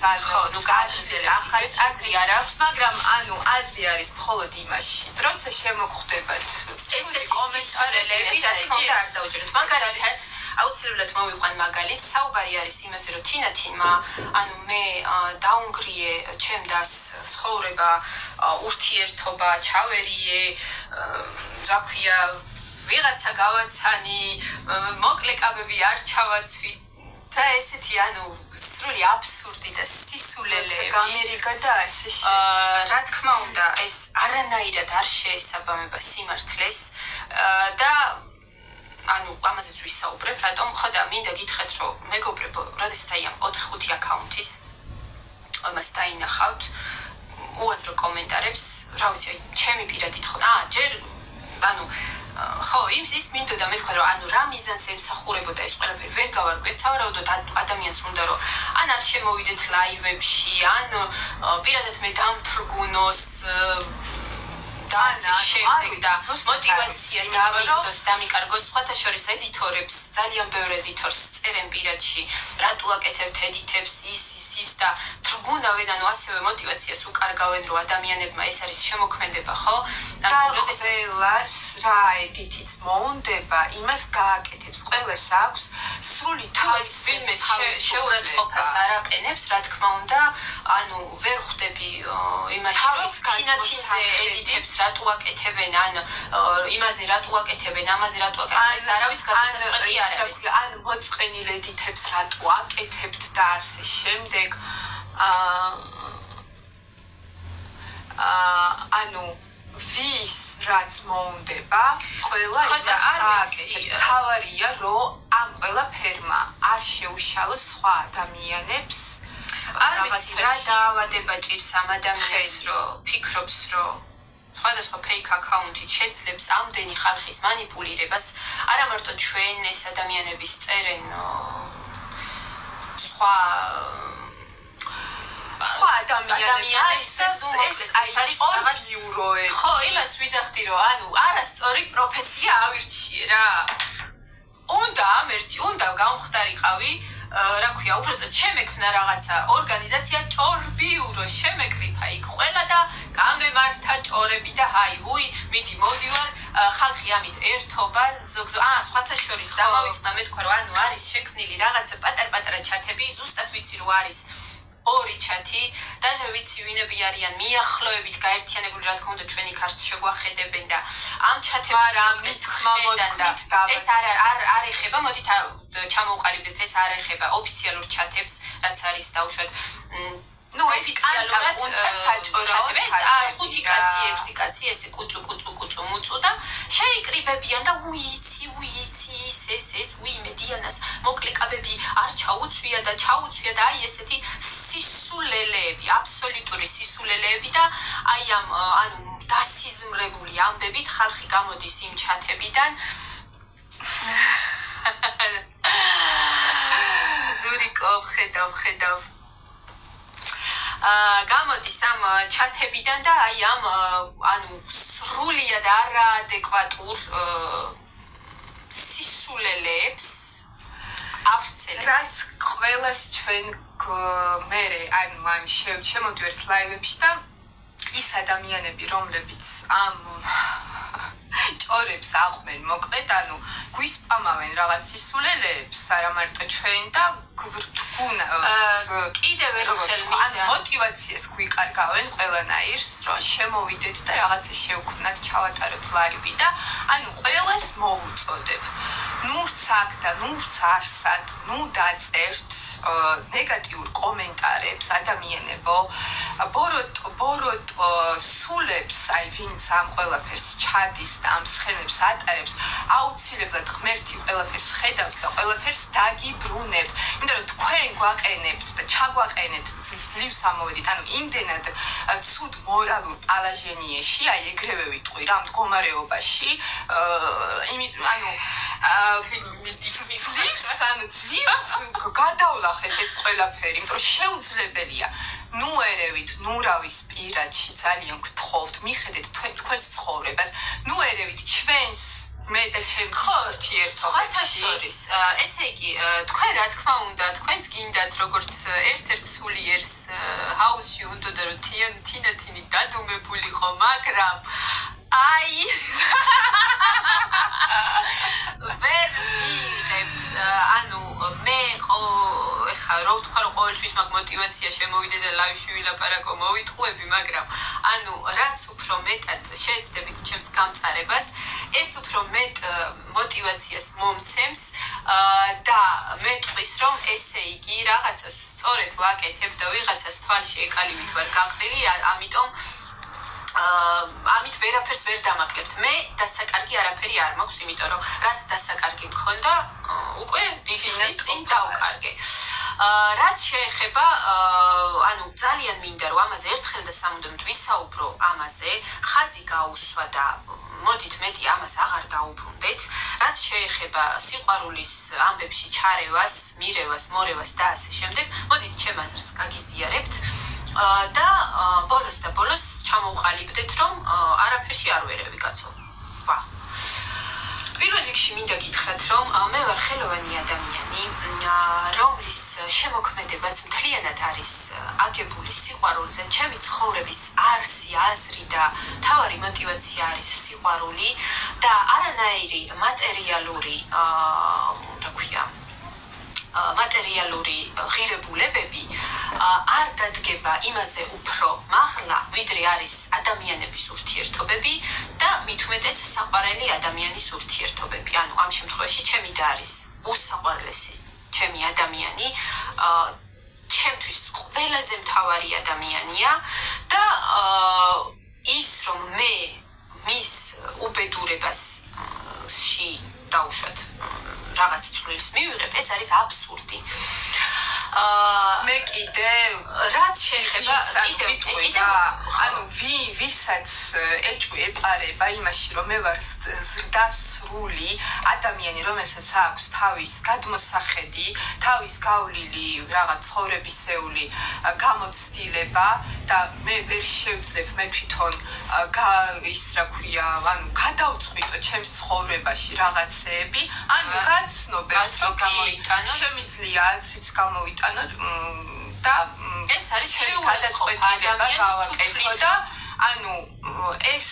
გაზრდელებს აზრი არ აქვს,
მაგრამ აზრი არის მხოლოდ იმაში, როცა შემოგხვდებათ
ესეთი კომენტარები, რა თქმა უნდა არ დაუჯეროთ. მაგალითად აუცილებლად მოვიყვან მაგალით, საუბარი არის იმაზე, რომ თინათინმა, მე დაუნგრიე ჩემ დას ცხოვრება, ურთიერთობა, ჩავერიე, რა ქვია, ვიღაცა გავაცანი, მოკლე კაბები არ ჩავაცვი და ესეთი სრული აბსურდი და სისულელეები
გამერიგა და ასე შემდეგ.
რა თქმა უნდა, ეს არანაირად არ შეესაბამება სიმართლეს და ამაზეც ვისაუბრებ, რატომ ხო და მინდა გითხრათ, რომ მეგობრებო, როდესაც ამ 4-5 აკაუნტის ამას დაინახავთ, უაზრო კომენტარებს, რა ვიცი, ჩემი პირადი თხოვნა, ჯერ ხო, ის მინდოდა მეთქვა, რომ რა მიზანს ემსახურებოდა ეს ყველაფერი, ვერ გავარკვიეთ, სავარაუდოდ ადამიანს უნდა, რომ არ შემოვიდეთ ლაივებში, პირადად მე დამთრგუნოს და შემდეგ და мотивация დავიდოს დამიკარგოს სხვათა შორის ედიტორებს ძალიან ბევრ ედიტორს წერენ პირადში რატო აკეთებთ ედიტებს ის და თრგუნავენ ასევე мотивациას უკარგავენ რომ ადამიანებმა ეს არის შემოქმედება ხო
ყველას რა ედიტიც მოუნდება იმას გააკეთებს ყველას აქვს სრული
თავის ვინმე შეურაცხყოფას არ აყენებს რა თქმა უნდა ვერ ხვდები იმაში რომ თინათინზე ედიტებს რატო აკეთებენ იმაზე რატო აკეთებენ ამაზე რატო აკეთებენ ეს არავის გადასაწყვეტი არ არის
მოწყენილ ედიტებს რატო აკეთებთ და ასე შემდეგ ვის რაც მოუნდება ყველა იმას გააკეთებს თავარია რომ ამ ყველა ფერმა არ შეუშალოს სხვა ადამიანებს
არ ვიცი რა დაავადება ჭირს ამ ადამიანს რომ ფიქრობს რომ სხვადასხვა fake account-ით შეძლებს ამდენი ხალხის მანიპულირებას არა მარტო ჩვენ ეს ადამიანების წერენ სხვა
სხვა ადამიანებს ეს არის ორბიუროები.
ხო, იმას ვიძახდი, რომ არასწორი პროფესია ავირჩიე რა. უნდა გამხდარიყავი, რა ქვია, უბრალოდ შემექმნა რაღაცა ორგანიზაცია ჭორბიურო, შემეკრიფა იქ ყველა და გამემართა ჭორები და მიდი მოვდივარ, ხალხი ამით ერთობა, სხვათა შორის დამავიწყდა, მე თქვა, რომ არის შექმნილი რაღაცა პატარ-პატარა ჩათები, ზუსტად ვიცი, რომ არის ორი ჩათი, даже ვიცი ვინები არიან მიახლოებით გაერთიანებული, რა თქმა უნდა, ჩვენი ქართს შეგვახედებენ და ამ ჩათებს ეს არ ეხება, მოდით ჩამოვყალიბდეთ, ეს არ ეხება ოფიციალურ ჩათებს, რაც არის დაუშვათ
ოფიციალურად საჭირო
ხუთი კაცი, ექვსი კაცი, ესე კუწუ მუწუ და შეიკრიბებიან და უიცი ეს მედიანას მოკლიკაბები არ ჩაუცვია და აი ესეთი სისულელეები, აბსოლუტური სისულელეები და აი ამ დასიზმრებული ამბებით ხალხი გამოდის იმ ჩათებიდან ზურიკო ხედავ გამოდის ამ ჩათებიდან და აი ამ სრულიად არაადეკვატურ სისულელეებს ავცელებ.
რაც ყველას ჩვენ მერე ამ შემოდივართ ლაივებში და ის ადამიანები, რომლებიც ამ ჭორებს აყვნენ, მოკლედ, გვისპამავენ რაღაც სისულელეებს, არა მარტო ჩვენ და გვრთქუნა
კიდევ ერთხელ
მოტივაციას გვიკარგავენ ყველანაირს, რომ შემოვიდეთ და რაღაცა შევქმნათ, ჩავატაროთ ლაივი და ყველას მოვუწოდებ. ნურც აქ და ნურც არსად, დაწერთ ნეგატიურ კომენტარებს ადამიანებო, ბოროტო სულებს, ვინც ამ ყველაფერს ჩადის და ამ სხემებს ატარებს, აუცილებლად ღმერთი ყველაფერს ხედავს და ყველაფერს დაგიბრუნებთ. იმიტომ რომ თქვენ გვაყენებთ და ჩაგვაყენეთ ძლივს ამოვედით, იმდენად ცუდ მორალურ პალაჟენიაში, ეგრევე ვიტყვი რა, მდგომარეობაში, ძლივს გადავლახეთ ეს ყველაფერი, იმიტომ რომ შეუძლებელია. ნუ ერევით, ნურავის პირადში ძალიან გთხოვთ, მიხედეთ თქვენს ცხოვრებას, ნუ ერევით ჩვენს მე და ჩემს ურთიერთობებში.
ესე იგი, თქვენ რა თქმა უნდა, თქვენც გინდათ როგორც ერთ-ერთ სულიერს ჰაუსში უნდა რომ თინათინი დადუმებულიყო, მაგრამ აი ვერ მიიღებთ, მე ეხა რო ვთქვა რომ ყოველთვის მაგ მოტივაცია შემოვიდე და ლაივში ვილაპარაკო, მოვიტყუები, მაგრამ რაც უფრო მეტად შეეცდებით ჩემს გამწარებას, ეს უფრო მეტ მოტივაციას მომცემს და მეტყვის რომ ესე იგი რაღაცას სწორედ ვაკეთებ და ვიღაცას თვალში ეკალივით ვარ გაყრილი, ამიტომ ამით ვერაფერს ვერ დამაკლებთ. მე დასაკარგი არაფერი არ მაქვს, იმიტომ რომ რაც დასაკარგი მქონდა, უკვე დიდი ხნის წინ დავკარგე. რაც შეეხება, ძალიან მინდა რომ ამაზე ერთხელ და სამუდამოდ ვისაუბრო ამაზე, ხაზი გაუსვა და მოდით მეტი ამას აღარ დაუბრუნდეთ. რაც შეეხება სიყვარულის ამბებში ჩარევას, მირევას, მორევას და ასე შემდეგ, მოდით ჩემ აზრს გაგიზიარებთ. და ბოლოს ჩამოვყალიბდეთ, რომ არაფერში არ ვერევი კაცო. პირველ რიგში მინდა გითხრათ, რომ მე ვარ ხელოვანი ადამიანი, რომლის შემოქმედებაც მთლიანად არის აგებული სიყვარულზე. ჩემი ცხოვრების არსი, აზრი და მთავარი მოტივაცია არის სიყვარული და არანაირი მატერიალური ღირებულებები არ დადგება იმაზე უფრო მაღლა, ვიდრე არის ადამიანების ურთიერთობები და მით უმეტეს საყვარელი ადამიანის ურთიერთობები. ამ შემთხვევაში ჩემი და არის უსაყვარლესი ჩემი ადამიანი, ჩემთვის ყველაზე მთავარი ადამიანია და ის რომ მე მის უბედურებასში დაუშვათ რაღაც წვლის მივიღებ, ეს არის აბსურდი.
მე კიდე
რაც შეეხება
ანუ ვისაც ეჭვი ეპარება იმაში რომ მე ვარ ზრდა სრული ადამიანი რომელსაც აქვს თავის გადმოსახედი თავის გავლილი რაღაც ცხოვრებისეული გამოცდილება და მე ვერ შევძლებ მე თვითონ ის რა ქვია ანუ გადავწყვიტო ჩემს ცხოვრებაში რაღაცეები ანუ გაცნობებს შემიძლია აზრიც გამოვიტანო და
ეს არის
გადაწყვეტილება გავაკეთო და ანუ ეს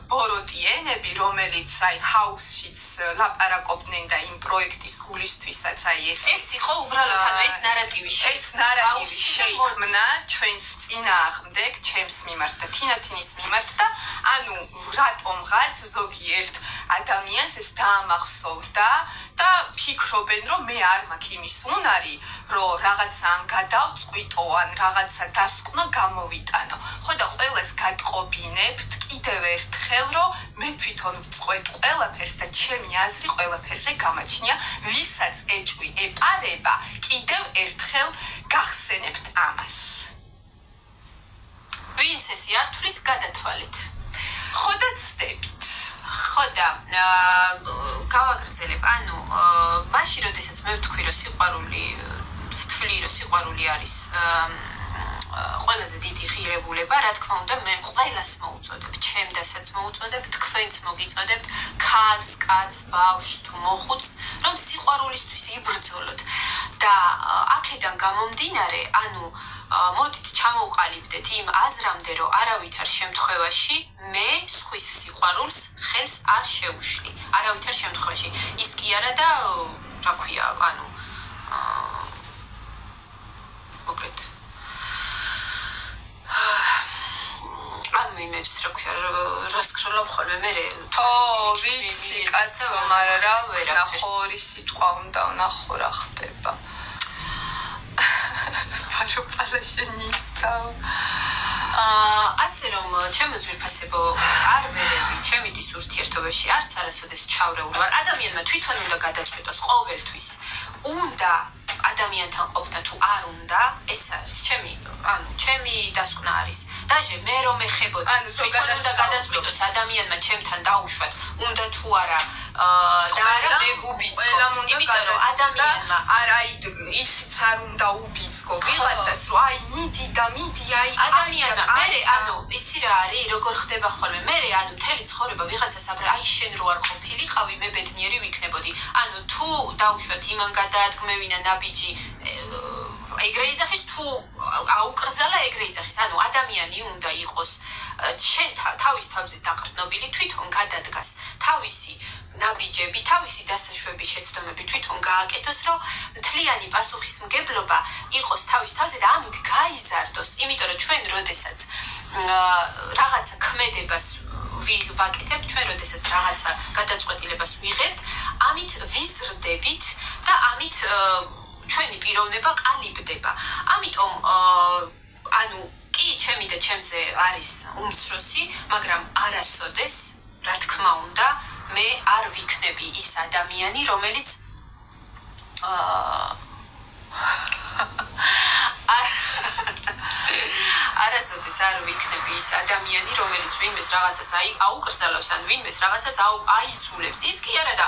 ბოროტიენები რომელიც აი ჰაუსშიც ლაპარაკობდნენ და იმ პროექტის გულისთვისაც აი
ეს იყო უბრალოდ ეს ნარატივი
შეიქმნა ჩვენს წინააღმდეგ ჩემს მიმართ და თინათინის მიმართ და ანუ რატომღაც ზოგიერთ ადამიანს ეს დაამახსოვრდა და ფიქრობენ რომ მე არ მაქვს იმის უნარი რომ რაღაცა ან გადავწყვიტო ან რაღაცა დასკვნა გამოვიტანო ხო და ყველას გატყობინებთ კიდევ ერთხელ რომ მე თვითონ ვწყვეტ ყველაფერს და ჩემი აზრი ყველაფერზე გამაჩნია ვისაც ეჭვი ეპარება კიდევ ერთხელ გახსენებთ ამას
ვინც ეს ართulis გადათვალეთ
ხო და ცდებით
ხო და გავაგრძელებ ანუ მაშინ როდესაც მე ვთქვი რომ სიყვარული არის ყველაზე დიდი ღირებულება, რა თქმა უნდა, მე ყველას მოუწოდებ, ჩემდასაც მოუწოდებ, თქვენც მოგიწოდებთ, ქალს, კაცს, ბავშვს თუ მოხუცს, რომ სიყვარულისთვის იბრძოლოთ. და აქედან გამომდინარე, ანუ მოდით ჩამოვყალიბდეთ იმ აზრამდე, რომ არავითარ შემთხვევაში მე სხვის სიყვარულს ხელს არ შეუშლი. არავითარ შემთხვევაში. ის კი არა და რა ქვია, ანუ მოკლედ ამიმებს რა ქვია რასკროლობ ხოლმე მე
ვიცი კაცო მაგრამ რა ნახო ორი სიტყვა უნდა ვნახო რა ხდება პალაშენისტა
ასე რომ ჩემო ძვირფასებო არ ვერები ჩემი დის ურთიერთობაში არც არასოდეს ჩავრეულ ვარ ადამიანმა თვითონ უნდა გადაწყვიტოს ყოველთვის უნდა ადამიანთან ყოფნა თუ არ უნდა ეს არის ჩემი დასკვნა არის დაჟე მე რომ ეხებოდი თვითონ უნდა გადაწყვიტოს ადამიანმა ჩემთან დაუშვათ უნდა თუ არა და არა მე ვუბიძგო იმიტომ რომ ადამიანმა
არა ისიც არ უნდა უბიძგო ვიღაცას რომ აი მიდი და მიდი აი
ადამიანმა მე ანუ იცი რა არის როგორ ხდება ხოლმე მე ანუ მთელი ცხოვრება ვიღაცას აბრა აი შენ რო არ ყოფილიყავი მე ბედნიერი ვიქნებოდი ანუ თუ დაუშვათ იმან გადაადგმევინა ნაბიჯი ეგრე იძახის თუ აუკრძალა ეგრე იძახის ანუ ადამიანი უნდა იყოს შენ თავის თავზე დაყრდნობილი თვითონ გადადგას თავისი ნაბიჯები თავისი დასაშვების შეცდომები თვითონ გააკეთოს რომ მთლიანი პასუხისმგებლობა იყოს თავის თავზე და ამით გაიზარდოს იმიტომ რომ ჩვენ როდესაც რაღაცა ქმედებას ვაკეთებთ ჩვენ როდესაც რაღაცა გადაწყვეტილებას ვიღებთ ამით ვიზრდებით და ამით ჩვენი პიროვნება ყალიბდება. ამიტომ ანუ კი ჩემი და ჩემზე არის უმცროსი, მაგრამ არასოდეს, რა თქმა უნდა, მე არ ვიქნები ის ადამიანი, რომელიც არასოდეს არ ვიქნები ის ადამიანი, რომელიც ვინმეს რაღაცას აუკრძალავს ან ვინმეს რაღაცას აიძულებს. ის კი არა და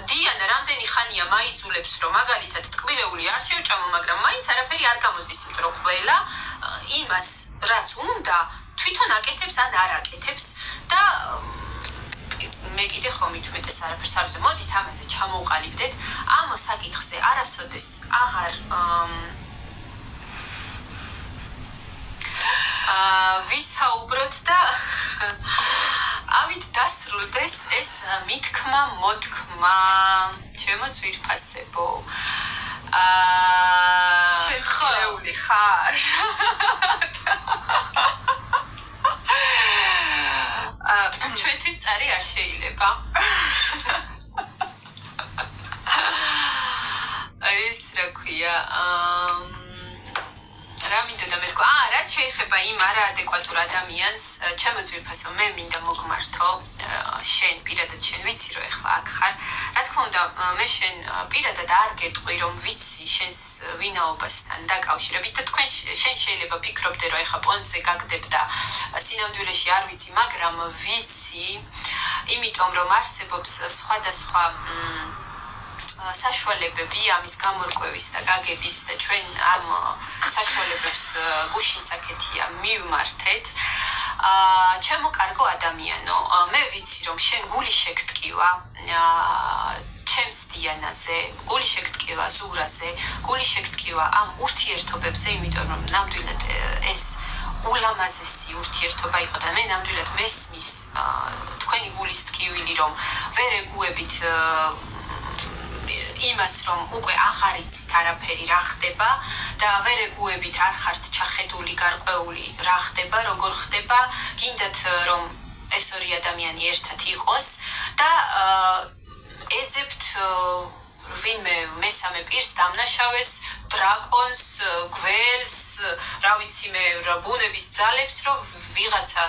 დიანა რამდენი ხანია მაიძულებს, რომ მაგალითად ტკბილეული არ შევჭამო, მაგრამ მაინც არაფერი არ გამოსდის, იმიტომ რომ ყველა იმას, რაც უნდა, თვითონ აკეთებს ან არ აკეთებს და მე კიდე ხომ ითმეტეს არაფერს არ ვზე. მოდით ამაზე ჩამოვყალიბდეთ. ამ საკითხზე არასოდეს აღარ ვისაუბროთ და ამით დასრულდეს ეს მithkma motkma ჩემო ძვირფასებო
შეხვეული ხარ
ჩვენთვის წარი არ შეიძლება ეს რა ქვია რა მინდოდა მეთქვა რაც შეიძლება იმ არაადეკვატურ ადამიანს ჩემო ძვირფასო მე მინდა მოგმართო შენ პირადად შენ ვიცი რომ ეხლა აქ ხარ რა თქმა უნდა მე შენ პირადად არ გეტყვი რომ ვიცი შენს ვინაობასთან დაკავშირებით და თქვენ შენ შეიძლება ფიქრობდე რომ ეხლა პონზე გაგდებ და სინამდვილეში არ ვიცი მაგრამ ვიცი იმიტომ რომ არსებობს სხვადასხვა საშუალებები ამის გამორკვევის და გაგების და ჩვენ ამ საშუალებებს გუშინ საკეთია მივმართეთ ჩემო კარგო ადამიანო მე ვიცი რომ შენ გული შეგტკივა ჩემს დიანაზე გული შეგტკივა ზურაზე გული შეგტკივა ამ ურთიერთობებზე იმიტომ რომ ნამდვილად ეს ულამაზესი ურთიერთობა იყო და მე ნამდვილად მესმის თქვენი გულის ტკივილი რომ ვერ ეგუებით იმას რომ უკვე აღარ იცით არაფერი რა ხდება და ვერ ეგუებით არ ხართ ჩახედული გარკვეული რა ხდება როგორ ხდება გინდათ რომ ეს ორი ადამიანი ერთად იყოს და ეძებთ ვინმე მესამე პირს დამნაშავეს დრაკონს გველს რა ვიცი მე ბუნების ძალებს რომ ვიღაცა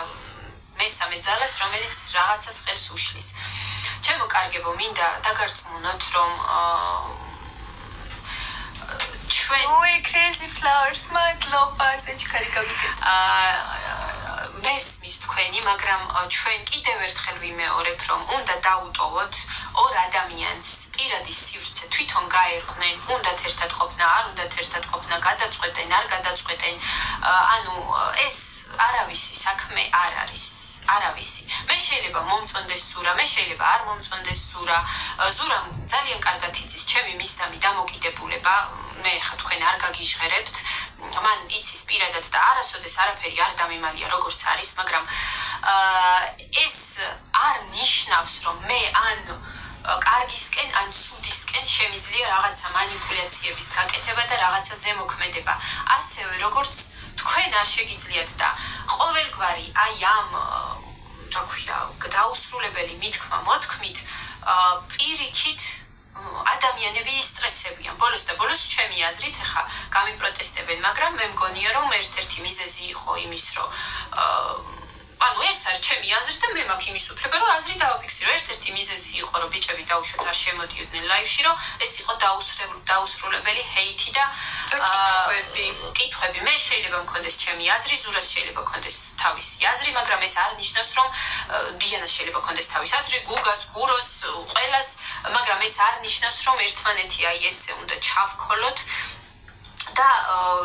მესამე ძალას რომელიც რაღაცას ხელს უშლის ჩემო კარგებო მინდა დაგარწმუნოთ რომ ჩვენ
crazy flowers მადლობა საჩქარი გაგიკეთე
მესმის თქვენი მაგრამ ჩვენ კიდევ ერთხელ ვიმეორებ რომ უნდა დაუტოვოთ ორ ადამიანს პირადი სივრცე თვითონ გაერკვნენ უნდათ ერთად ყოფნა არ უნდათ ერთად ყოფნა გადაწყვეტენ არ გადაწყვეტენ ანუ ეს არავისი საქმე არ არის არავისი მე შეიძლება მომწონდეს სურა მე შეიძლება არ მომწონდეს სურა ზურამ ძალიან კარგად იცის ჩემი მისდამი დამოკიდებულება მე ხა თქვენ არ გაგიჟღერებთ მან იცის პირადად და არასოდეს არაფერი არ დამიმალია როგორც არის მაგრამ ეს არ ნიშნავს რომ მე ან კარგისკენ ან ცუდისკენ შემიძლია რაღაცა манипуляციების გაკეთება და რაღაცა ზემოქმედება ასევე როგორც თქვენ არ შეგიძლიათ და ყოველგვარი აი ამ რა ქვია დაუსრულებელი მithქმა მოთქმით პირიქით ადამიანები ისტრესებიან ბოლოს და ბოლოს ჩემი აზრით ახლა გამიპროტესტებენ მაგრამ მე მგონია რომ ერთ-ერთი მიზეზი იყო იმის რომ ანუ ეს არის ჩემი აზრი და მე მაქვს იმის უფლება რომ აზრი დავაფიქსირო ერთ-ერთი მიზეზი იყო რომ ბიჭები დაუშვათ არ შემოდიოდნენ ლაივში რომ ეს იყო დაუსრულებელი ჰეითი და კითხვები მე შეიძლება მქონდეს ჩემი აზრი ზურას შეიძლება მქონდეს თავისი აზრი მაგრამ ეს არ ნიშნავს რომ დიანას შეიძლება მქონდეს თავისი აზრი გუგას გუროს ყველას მაგრამ ეს არ ნიშნავს რომ ერთმანეთი აი ესე უნდა ჩავქოლოთ და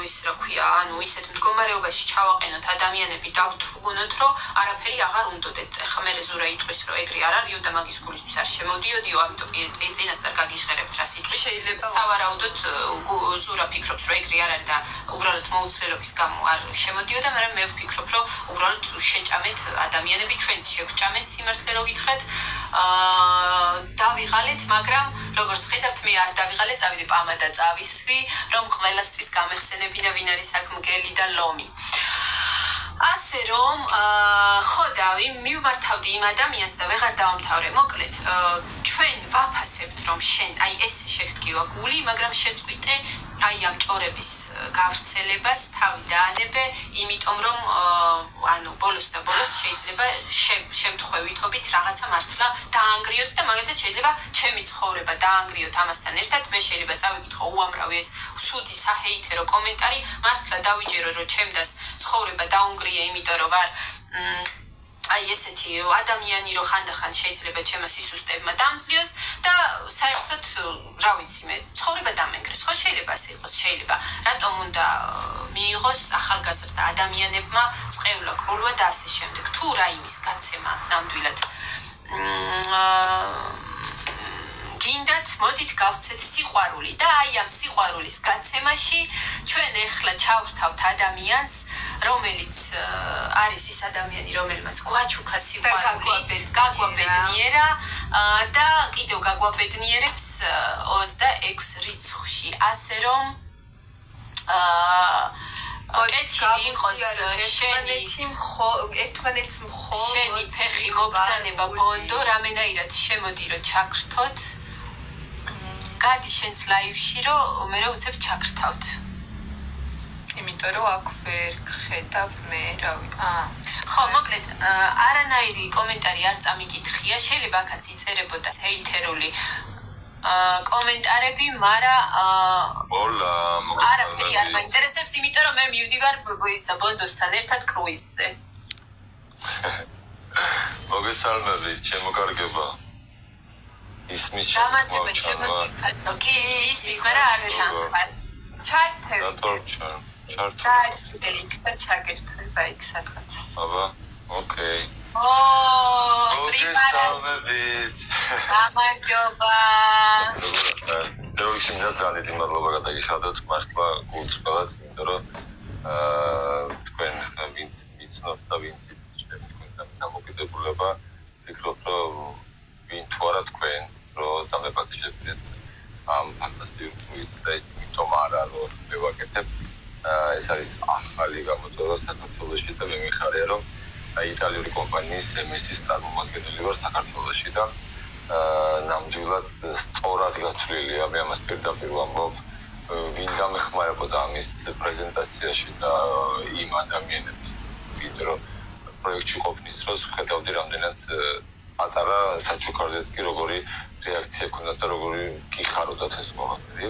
ის რა ქვია ანუ ისეთ მდგომარეობაში ჩავაყენოთ ადამიანები დავთრგუნოთ რომ არაფერი აღარ უნდოდეთ ახლა მე ზურა იტყვის რომ ეგრე არ არისო და მაგის გულისთვის არ შემოდიოდიო ამიტომ წინასწარ გაგიჟღერებთ რა სიტყვით
შეიძლება
სავარაუდოდ ზურა ფიქრობს რომ ეგრე არ არის და უბრალოდ მოუცლელობის გამო არ შემოდიოდა მაგრამ მე ვფიქრობ რომ უბრალოდ შეჭამეთ ადამიანები ჩვენც შევჭამეთ სიმართლე რო გითხრათ დავიღალეთ მაგრამ როგორც ხედავთ მე არ დავიღალე წავიდე პამა და წავისვი რომ ყველასთვის გამეხსენებინა ვინ არის აქ მგელი და ლომი ასე რომ ხო და მივმართავდი იმ ადამიანს და ვეღარ დავამთავრე მოკლედ ჩვენ ვაფასებთ რომ შენ აი ეს შეგტკივა გული მაგრამ შეწყვიტე აი ამ ჭორების გავრცელებას თავი დაანებე იმიტომ რომ ანუ ბოლოს და ბოლოს შეიძლება შემთხვევითობით რაღაცა მართლა დაანგრიოთ და მაგალითად შეიძლება ჩემი ცხოვრება დაანგრიოთ ამასთან ერთად მე შეიძლება წავიკითხო უამრავი ეს ცუდი საჰეითერო კომენტარი მართლა დავიჯერო რომ ჩემდას ცხოვრება დაუნგრია იმიტომ რომ ვარ აი ესეთი ადამიანი რო ხანდახან შეიძლება ჩემო სისუსტეებმა დამძლიოს და საერთოდ რა ვიცი მე ცხოვრება დამენგრეს ხო შეიძლება ასე იყოს შეიძლება რატომ უნდა მიიღოს ახალგაზრდა ადამიანებმა წეულა კრულვა და ასე შემდეგ თუ რაიმის გაცემა ნამდვილად გინდათ მოდით გავცეთ სიყვარული და აი ამ სიყვარულის გაცემაში ჩვენ ახლა ჩავრთავთ ადამიანს რომელიც არის ის ადამიანი რომელმაც გვაჩუქა სიყვარული გაგვაბედნიერა და კიდევ გაგვაბედნიერებს 26 რიცხვში ასე რომ კეთილი იყოს შენი
ერთმანეთს მხოლოდ
შენი ფეხი მობრძანება ბონდო რამენაირად შემოდი რომ ჩაქრთოთ გადი შენს ლაივში რომ მე რა უცებ ჩაქრთავთ
იმიტომ რომ აქ ვერ ხედავ მე რავი.
ხო, მოკლედ, არანაირი კომენტარი არ წამიკითხია, შეიძლება აქაც იწერებოდა ჰეითერული კომენტარები, მაგრამ არაფერი არ მაინტერესებს, იმიტომ რომ მე მივდივარ ისა ბონდოსთან ერთად კრუიზზე.
მოგესალმებით, შემოგარგება. ისმის
გამარჯობა, ჩემო ძირფათო. კი,
ისმის, მაგრამ არ ჩანს.
ჩართები.
ჩართები.
დააჭრე იქ და ჩაგერთვება იქ სადღაც.
აბა, ოკეი.
პრიპარაცი. გამარჯობა.
დრო ისინი ძალიან მადლობა გადაგიხადოთ მართლა გულწრფელად, იმიტომ რომ თქვენ ვინც მიცნობთ და ვინც თქვენთან დამოკიდებულება, ვფიქრობ, რომ ვინ თუ არა თქვენ, რომ დამეპატიჟებდეთ ამ ფანტასტიკურ კრუიზს და ის იმიტომ არა, რომ მე ვაკეთებ. ეს არის ახალი გამოწვევა საქართველოში და მე მიხარია, რომ იტალიური კომპანიის MSC-ის წარმომადგენელი ვარ საქართველოში და ნამდვილად სწორად გათვლილია. მე ამას პირდაპირ ვამბობ, ვინ დამეხმარებოდა ამის პრეზენტაციაში და იმ ადამიანების ვიდრე რომ პროექტში ყოფნის დროს ხედავდი რამდენად პატარა საჩუქარზეც კი როგორი რეაქცია ქონდა და როგორი გიხაროდათ ეს ყველაფერი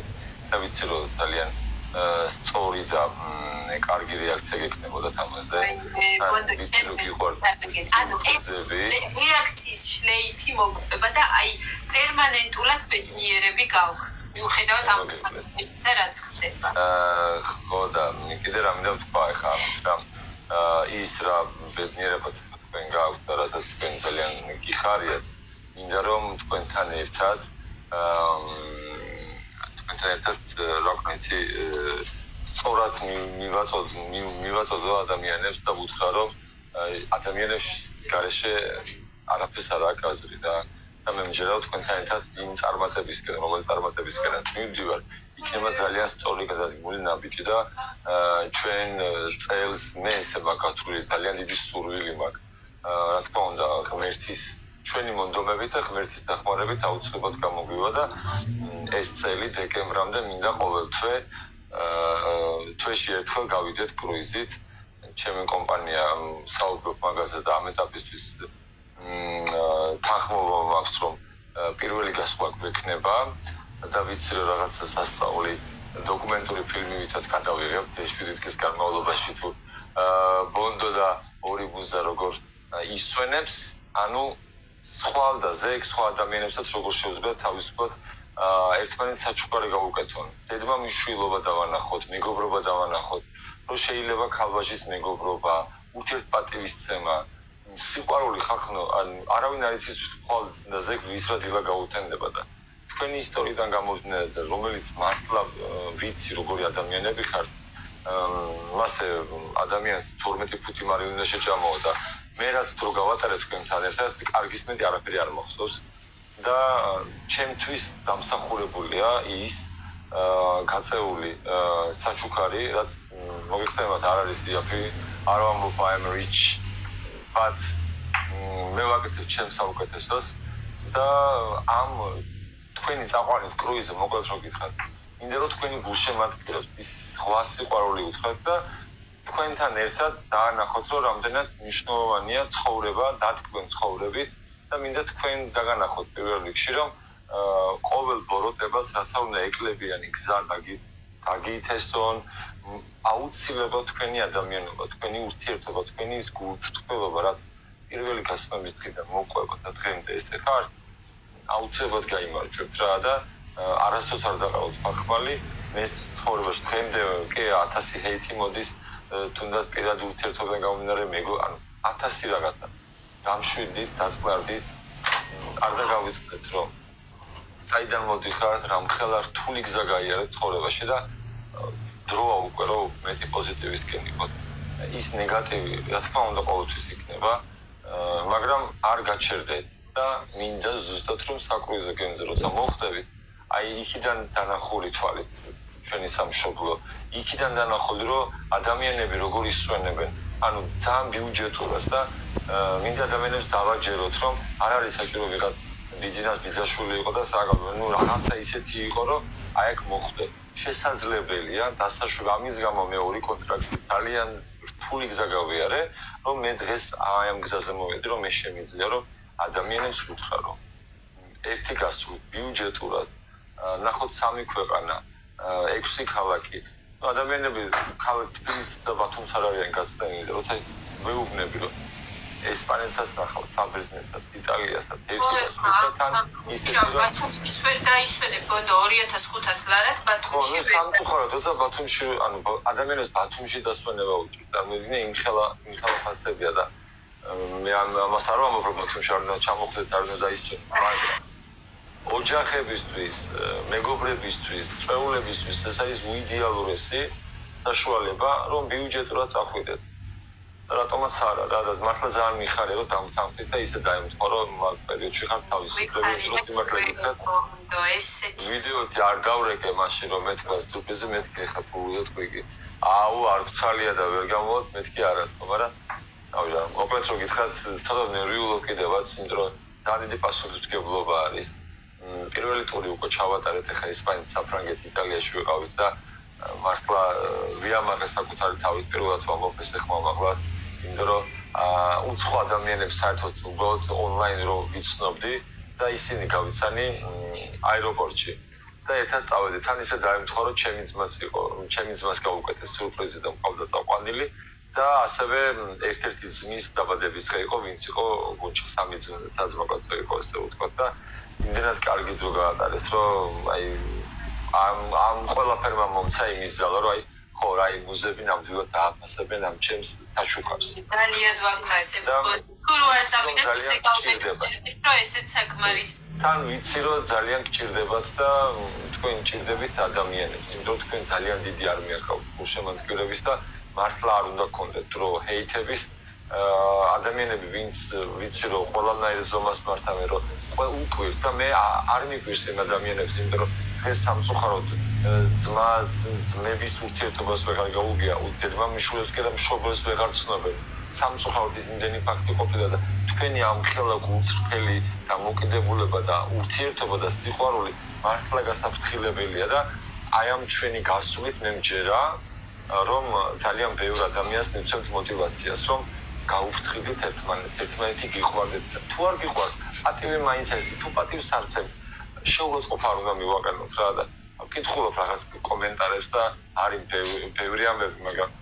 და ვიცი რომ ძალიან სწორი და კარგი რეაქცია გექნებოდა ამაზე.
ანუ ეს რეაქციის შლეიფი მოგვიყვება და აი პერმანენტულად ბედნიერები გავხდით. მიუხედავად ამ საკითხისა, რაც ხდება.
ხო და კიდე რა მინდა ვთქვა ახლა ამიტომ ის რა ბედნიერებაც თქვენ გაქვთ და რასაც თქვენ ძალიან გიხარიათ. მინდა რომ თქვენთან ერთად რა ვქნა იცი სწორად მივაწოდო ადამიანებს და ვუთხრა რომ ადამიანებს გარეშე არაფერს არ აკაზრი და მე მჯერა თქვენთან ერთად იმ წარმატებისკენ, რომელი წარმატებისკენაც მივდივარ, იქნება ძალიან სწორი გადადგმული ნაბიჯი და ჩვენ წელს მე ესე მაგათვლილი ძალიან დიდი სურვილი მაქვს. რა თქმა უნდა, ღმერთის ჩვენი მონდომებით და ღმერთის დახმარებით აუცილებლად გამოგვივა და ეს წელი დეკემბრამდე მინდა ყოველ თვეში ერთხელ გავიდეთ კრუიზით. ჩემი კომპანია საუბრობ მაგაზე და ამ ეტაპისთვის თანხმობა მაქვს რომ პირველი გასვლა გვექნება და ვიცი რომ რაღაცა სასწაული დოკუმენტური ფილმი ვითაც გადავიღებთ 7 წლის განმავლობაში თუ ბონდო და ორი ბუზა როგორ ისვენებს, ანუ სხვა და ზეგ სხვა ადამიანებსაც როგორ შეუძლია თავისუფლად ერთმანეთს საჩუქარი გაუკეთონ. დედმა მიშვილობა დავანახოთ, მეგობრობა დავანახოთ, რომ შეიძლება ქალბაჟის მეგობრობა, ურთიერთპატივისცემა, სიყვარული ხახნო, არავინ არ იცის ხვალ და ზეგ ვის რა დილა გაუთენდება და თქვენი ისტორიიდან გამომდინარე, რომელიც მართლა ვიცი როგორი ადამიანები ხართ, მასე ადამიანს 12 ფუთი მარი უნდა შეჭამო და მე რაც დრო გავატარე თქვენთან ერთად, კარგის მეტი არაფერი არ მახსოვს და ჩემთვის დამსახურებულია ის გაწეული საჩუქარი, რაც მოგეხსენებათ არ არის იაფი, არ ვამბობ I am rich, but მე ვაკეთებ ჩემს საუკეთესოს და ამ თქვენი წაყვანით კრუიზზე მოკლედ რო გითხრათ, მინდა რომ თქვენი გულშემატკივრებს ის სხვა სიყვარული უთხრათ და თქვენთან ერთად დაანახოთ რომ რამდენად მნიშვნელოვანია ცხოვრება, დათქვენ ცხოვრებით და მინდა თქვენ დაგანახოთ პირველ რიგში რომ ყოველ ბოროტებას რაცა უნდა ეკლებიანი გზა გაგიითესონ, აუცილებლად თქვენი ადამიანობა, თქვენი ურთიერთობა, თქვენი ის გულწრფელობა, რაც პირველი გასვლის დღიდან მოყვება და დღემდე ესე ხარ, აუცილებლად გაიმარჯვებთ რა და არასდროს არ დაყავთ ფახმალი. მე ცხოვრებაში დღემდე კი 1000 ჰეითი მოდის, თუნდაც პირად ურთიერთობიდან გამომდინარე ანუ 1000 რაღაცა. გამშვიდით, დაწყნარდით, არ დაგავიწყდეთ რომ საიდან მოდიხართ, რამხელა რთული გზა გაიარეთ ცხოვრებაში და დროა უკვე რომ მეტი პოზიტივისკენ იყოთ. ის ნეგატივი, რა თქმა უნდა, ყოველთვის იქნება, მაგრამ არ გაჩერდეთ და მინდა ზუსტად რომ საკრუიზო გემზე როცა მოხვდებით, აი იქიდან დანახული თვალით ჩვენი სამშობლო, იქიდან დანახული რომ ადამიანები როგორ ისვენებენ, ანუ ძალიან ბიუჯეტურად და მინდა ადამიანებს დავაჯეროთ რომ არ არის საჭირო ვიღაც ბიზნეს ბიძაშვილი იყო და რაღაცა ისეთი იყო რომ აი აქ მოხვდეთ. შესაძლებელია დასაშვება ამის გამო მე ორი კონტრაქტი ძალიან რთული გზა გავიარე, რომ მე დღეს ამ გზაზე მოვედი, რომ მე შემიძლია რომ ადამიანებს ვუთხრა რომ ერთი გასული ბიუჯეტურად ნახოთ 3 ქვეყანა 6 ქალაქი ადამიანები ქალაქ თბილისს და ბათუმს არ არიან გაცდენილი და როცა მეუბნები რომ ესპანეთსაც ნახავთ, საბერძნეთსაც, იტალიასაც, ერთმანეთთან ისე რომ
ბათუმში ვერ დაისვენე ბონდო 2500 ლარად ბათუმში.
ხო, სამწუხაროდ, როცა ბათუმში, ანუ ადამიანებს ბათუმში დასვენება უჭირთ. წარმოიდგინე იმ ხელა ფასებია და მე ამას არ ვამბობ, რომ ბათუმში არ უნდა ჩამოხვდეთ, არ უნდა დაისვენოთ, მაგრამ ოჯახებისთვის, მეგობრებისთვის, წვეულებისთვის ეს არის უიდეალურესი საშუალება, რომ ბიუჯეტურად წახვიდეთ. რატომაც არა, რადგან მართლა ძალიან მიხარია, რომ დამთავრდით და ისე დაემთხვა, რომ მაგ პერიოდში ხარ თავისუფლები, რომ სიმართლე გითხრათ. ვიდეოთი არ გავრეკე მაშინ, რომ მეთქვა სტრუპეზე, მეთქე ხა ფულზე თქვი. აუ, არ გცალია და ვერ გამოვად, მეთქი არა, მაგრამ ავიდა, მოკლედ რომ გითხრათ, ცოტა ნერვიულობ კიდევაც, იმიტომ რომ ძალიან დიდი პასუხისმგებლობა არის. პირველი ტური უკვე ჩავატარეთ, ახლა ესპანეთი, საფრანგეთი, იტალიაში ვიყავით და მართლა ვიამაყე საკუთარი თავით პირველად ვამბობ ეს ხმა მაგალითად იმიტომ რომ უცხო ადამიანებს საერთოდ უბრალოდ ონლაინ რო ვიცნობდი და ისინი გავიცანი აეროპორტში და ერთად წავედით თან ისე დაემთხვა რომ ჩემი ძმას გაუკეთეს სიურპრიზი და მყავდა წაყვანილი და ასევე ერთ-ერთი ძმის დაბადების დღე იყო ვინც იყო გუნჩი 3 საძმა კაცო იყო ესე ვთქვათ და იმდენად კარგი დრო გაატარეს რომ აი ამ ყველაფერმა მომცა იმის ზალა რომ აი ხო რა იმ მუზეები ნამდვილად დააფასებენ ამ ჩემს საჩუქარს
ძალიან ვაფასებ თუ არ წავიდეთ ისე გავდეთ რომ ესეც საკმარის
თან ვიცი რომ ძალიან გჭირდებათ და თქვენ ჭირდებით ადამიანებს იმიტომ რომ თქვენ ძალიან დიდი არმია ხავთ გულშემატკივრების და მართლა არ უნდა გქონდეთ დრო ჰეითების ადამიანები ვინც ვიცი რომ ყველანაირ ზომას მართავენ რომ უკვირს და მე არ მიგვირს იმ ადამიანებს იმიტომ რომ ეს სამწუხაროდ ძმების ურთიერთობას ვეღარ გაუგია დედმა მიშულებს კი და მშობლებს ვეღარ ცნობენ სამწუხაროდ იმდენი ფაქტი ყოფილა და თქვენი ამ ხელა გულწრფელი დამოკიდებულება და ურთიერთობა და სიყვარული მართლა გასაფრთხილებელია და აი ამ ჩვენი გასულით მე მჯერა რომ ძალიან ბევრ ადამიანს მივცემთ мотиваციას რომ გაუფრთხილდით ერთმანეთი გიყვარდეთ თუ არ გიყვართ პატივი მაინც არის თუ პატივს არ ცემთ შეუწყო არ უნდა მივაყენოთ რა და ვკითხულობ რაღაც კომენტარებს და არის ბევრი ამბები მაგრამ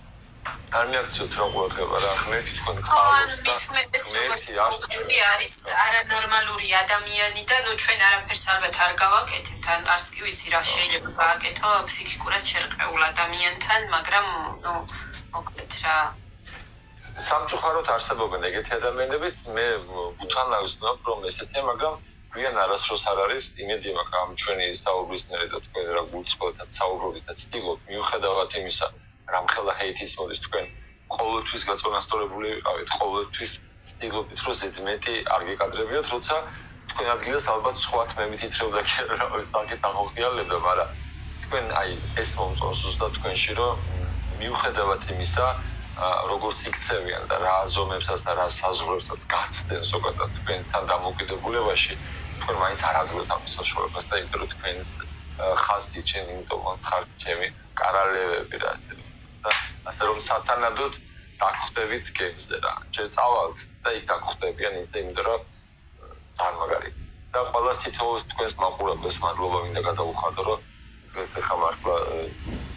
არ მიაქციოთ რა ყურადღება რა ღმერთი თქვენ ხარობს და
ღმერთი არის არანორმალური ადამიანი და ნუ ჩვენ არაფერს ალბათ არ გავაკეთებთ ან არც კი ვიცი რა შეიძლება გააკეთო ფსიქიკურად შერყეულ ადამიანთან მაგრამ ნუ მოკლედ რა
სამწუხაროდ არსებობენ ეგეთი ადამიანებიც მე უთან ვიზნობ რომ ესეთია მაგრამ გვიან არასდროს არ არის იმედი მაქვს ამ ჩვენი საუბრის მერე და თქვენ რა გულწრფელად საუბრობთ და ცდილობთ მიუხედავად იმისა რამხელა ჰეითის მოდის თქვენ ყოველთვის გაწონასწორებული ვიყავით ყოველთვის ცდილობთ რომ ზედმეტი არ გეკადრებიოთ როცა თქვენ ადგილას ალბათ სხვათ მე მითითრევდა კი რა საკეთ აღმოხდიალებდა მაგრამ თქვენ აი ეს მომწონს ზუსტად თქვენში რომ მიუხედავად იმისა როგორც იქცევიან და რა ზომებსაც და რა საზღვრებსაც გაცდენ ზოგადად თქვენთან დამოკიდებულებაში თქვენ მაინც არ აძლევთ ამ საშუალებას და იმიტომ რომ თქვენს ხასი ჩემი იმიტომ ხართ ჩემი კარალევები რა და ასე რომ სათანადოდ დაგხვდებით გემზე რა ჯერ წავალთ და იქ დაგხვდებიან ისე იმიტომ რომ წარმაგარი და ყველა თითოეულ თქვენს მაყურებელს მადლობა მინდა გადაუხადო რომ დღეს ახლა მართლა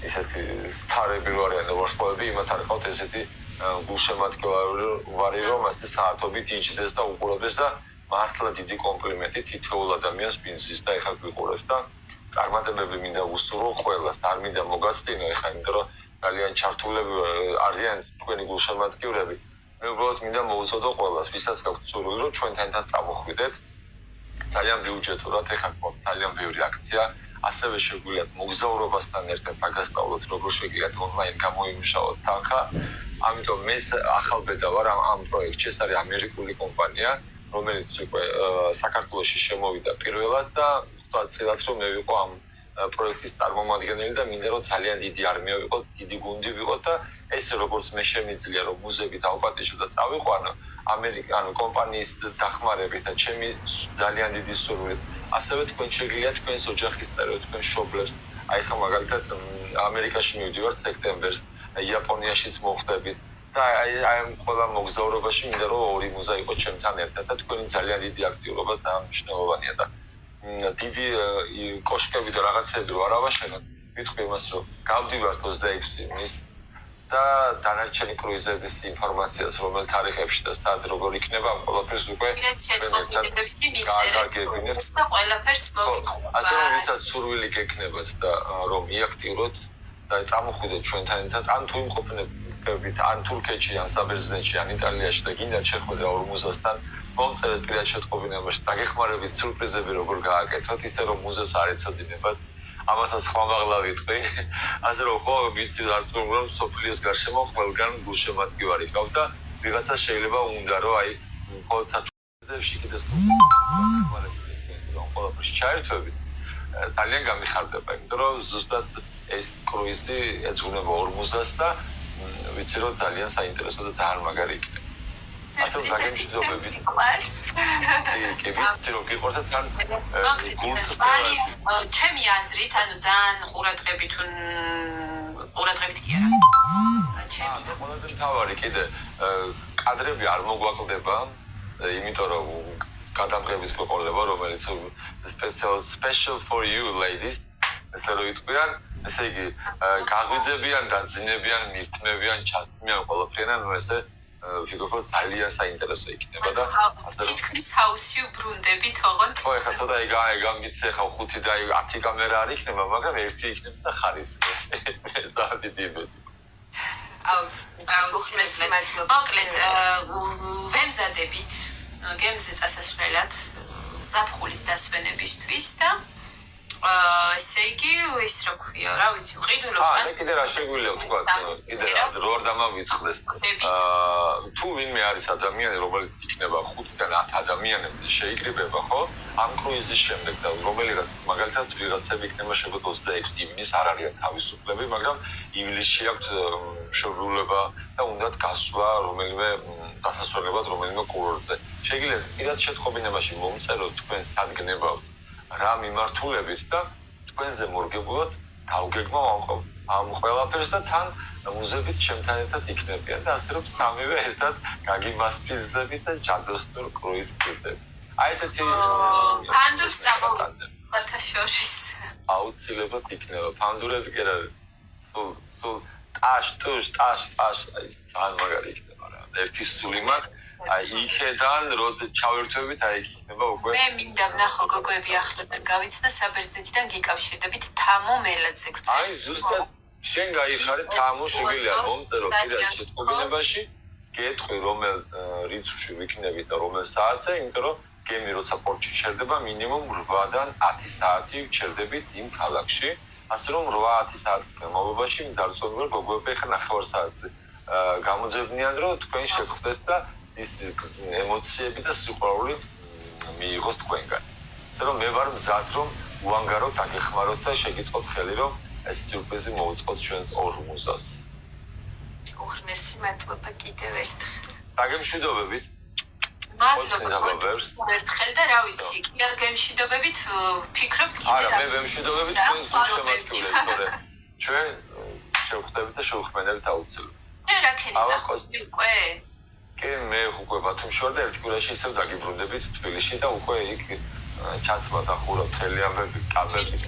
ისეთი სტარები რო არიან ვარსკვლავები იმათ არ ყავთ ესეთი გულშემატკივარი რომ ასე საათობით იჯდეს და უყურებდეს და მართლა დიდი კომპლიმენტი თითოეულ ადამიანს ვინც და ახლა გვიყურებს და წარმატებები მინდა უსურვო ყველას არ მინდა მოგაცდინო ახლა იმიტომ რომ ძალიან ჩართულები არიან თქვენი გულშემატკივრები მე უბრალოდ მინდა მოუწოდო ყველას ვისაც გაქვთ სურვილი რომ ჩვენთან წამოხვიდეთ ძალიან ბიუჯეტურად ახლა გვაქვს ძალიან ბევრი აქცია ასევე შეგვიძლიათ მოგზაურობასთან ერთად დაგასწავლოთ როგორ შეგიძლიათ ონლაინ გამოიმუშაოთ თანხა. ამიტომ მეც ახალბედა ვარ ამ პროექტში. ეს არის ამერიკული კომპანია, რომელიც უკვე საქართველოში შემოვიდა პირველად და ვთქვათ, რომ მე ვიყო ამ პროექტის წარმომადგენელი და მინდა რომ ძალიან დიდი არმია ვიყოთ, დიდი გუნდი ვიყოთ და ესე როგორც მე შემიძლია რომ მუზეები დავპატიჟო და წავიყვანო ამერიკანო კომპანიის დახმარებით და ჩემი ძალიან დიდი სურვილით ასევე თქვენ შეგიძლიათ თქვენს ოჯახის წევრებს, თქვენ მშობლებს აი ხა მაგალითად ამერიკაში მივდივართ სექტემბერს, იაპონიაშიც მოხვდებით და აი ყველა მოგზაურობაში მინდა რომ ორი მუზა იყოს ჩემთან ერთად და თქვენი ძალიან დიდი აქტიურობა ძალიან მნიშვნელოვანია და დიდი კოშკები და რაღაცები რო არ ავაშენოთ, ვიტყვი იმას რომ გავდივართ 26 ივნის და დანარჩენი კრუიზების ინფორმაციას რომელ თარიღებში და სად როგორ იქნება ამ ყველაფერს უკვე
გაგაგებინებთ და ყველაფერს მოგიხსნა.
ასე რომ ვისაც სურვილი გექნებათ და რომ იაქტიუროთ და წამოხვიდეთ ჩვენთან ერთად ან თუ იმყოფნებით ან თურქეთში ან საბერძნეთში ან იტალიაში და გინდათ შეხვედრა ორმუზასთან მომწერეთ პირად შეტყობინებაში დაგეხმარებით სურპრიზები როგორ გააკეთოთ ისე რომ მუზას არ ეცოდინებათ ამასაც ხმამაღლა ვიტყვი ასე რომ ხო ვიცი რაც რომ სოფლიოს გარშემო ყველგან გულშემატკივარი ყავ და ვიღაცა შეიძლება უნდა რომ აი მხოლოდ საჩუქრებში კიდეს ყველაფერში ჩაერთვებით ძალიან გამიხარდება იმიტომ რომ ზუსტად ეს კრუიზი ეძღვნება ორმუზას და ვიცი რომ ძალიან საინტერესო და ძალიან მაგარი იქნება ასე რომ დაგემშვიდობებით კი ვიცი რომ გიყურთ თან
აი ჩემი აზრით ანუ ძალიან ყურადღებით კი არა ჩემი
ყველაზე მთავარი კიდე კადრები არ მოგვაკლდება იმიტომ რომ გადამღების მოყოლება რომელიც special for you ladies ესე რომ იტყვიან ესე იგი გაღვიძებიან და ძინებიან მირთმევიან ჩაცმიან ყველაფერიან ანუ ესე ვიგო ძალიან საინტერესო იქნება და
თითქმის ჰაუსში უბრუნდებით ოღონდ
ხო ეხლა ცოტა გამიცე ხა 5 და 10 კამერა არ იქნება მაგრამ ერთი იქნება და ხარისხი ძალიან დიდი
მოკლედ ვემზადებით გემზე წასასვლელად ზაფხულის დასვენებისთვის და ესე იგი ის რა ქვია რა ვიცი ყიდულობას
კიდე რა შეგვიძლია თქვა კიდე რო არ დამავიწყდეს თუ ვინმე არის ადამიანი რომელიც იქნება 5-დან 10 ადამიანებზე შეიკრიბება ხო ამ კრუიზის შემდეგ და რომელიღაც მაგალითად ვიღაცები იქნება შეგვიძლია 26 ივნის არ არიან თავისუფლები მაგრამ ივლისში აქვს მშობლულობა და უნდათ გასვლა რომელიმე დასასვენებლად რომელიმე კურორტზე შეგიძლიათ პირად შეტყობინებაში მომწეროთ თქვენ სად გნებავთ რა მიმართულებით და თქვენზე მორგებულად გავგეგმავ ამ ყველაფერს და თან მუზებით ჩემთან ერთად იქნებიან და ასე რომ სამივე ერთად გაგიმასპინძლებით და ჯადოსნურ კრუიზს ვკრდებით. აი ესეთი
ფანდურს ამოვაყოთ შორის.
აუცილებლად იქნება ფანდურები კი არა სულ ტაშ ძალიან მაგარი იქნება რა. ერთი სული მაქვს აი იქიდან როდ ჩავერთვებით აი იქ იქნება უკვე
მე მინდა ვნახო გოგოები ახლიდან გავიცნო საბერძნეთიდან გიკავშირდებით თამო მელაძე გწევს
აი ზუსტად შენ გაიხარე თამო შეგვიძლია მომწერო პირად შეტყობინებაში გეტყვი რომელ რიცხვში ვიქნებით და რომელ საათზე იმიტომ რომ გემი როცა პორტში ჩერდება მინიმუმ 8-დან 10 საათი ჩერდებით იმ ქალაქში ასე რომ 8-10 საათის განმავლობაში დავწოდოთ გოგოები ახლა 9 საათზე გამოძებნიან რომ თქვენ შეგხვდეთ და ის ემოციები და სიყვარული მიიღოს თქვენგან. რომ მე ვარ მზად რომ უანგაროთ, აგეხმაროთ და შეგიწყოთ ხელი რომ ეს სიურპრიზი მოვიწყოთ ჩვენს ორმუზას.
უღრმესი მადლობა კიდევ ერთხელ.
დაგემშვიდობებით.
მადლობა ერთხელ და რა ვიცი, კი არ გემშვიდობებით, ფიქრობთ კიდე რა.
არა, მე ვემშვიდობებით თქვენს შემოწმებას, თორე ჩვენ შევხვდებით და შევხმენებით აუცილებლად.
რა ქენი წახოსდი უკვე?
კი მე უკვე ბათუმში ვარ და ერთ კვირაში ისევ დაგიბრუნდებით თბილისში და უკვე იქ ჩაცმა დახურა მთელი ამბები კაბები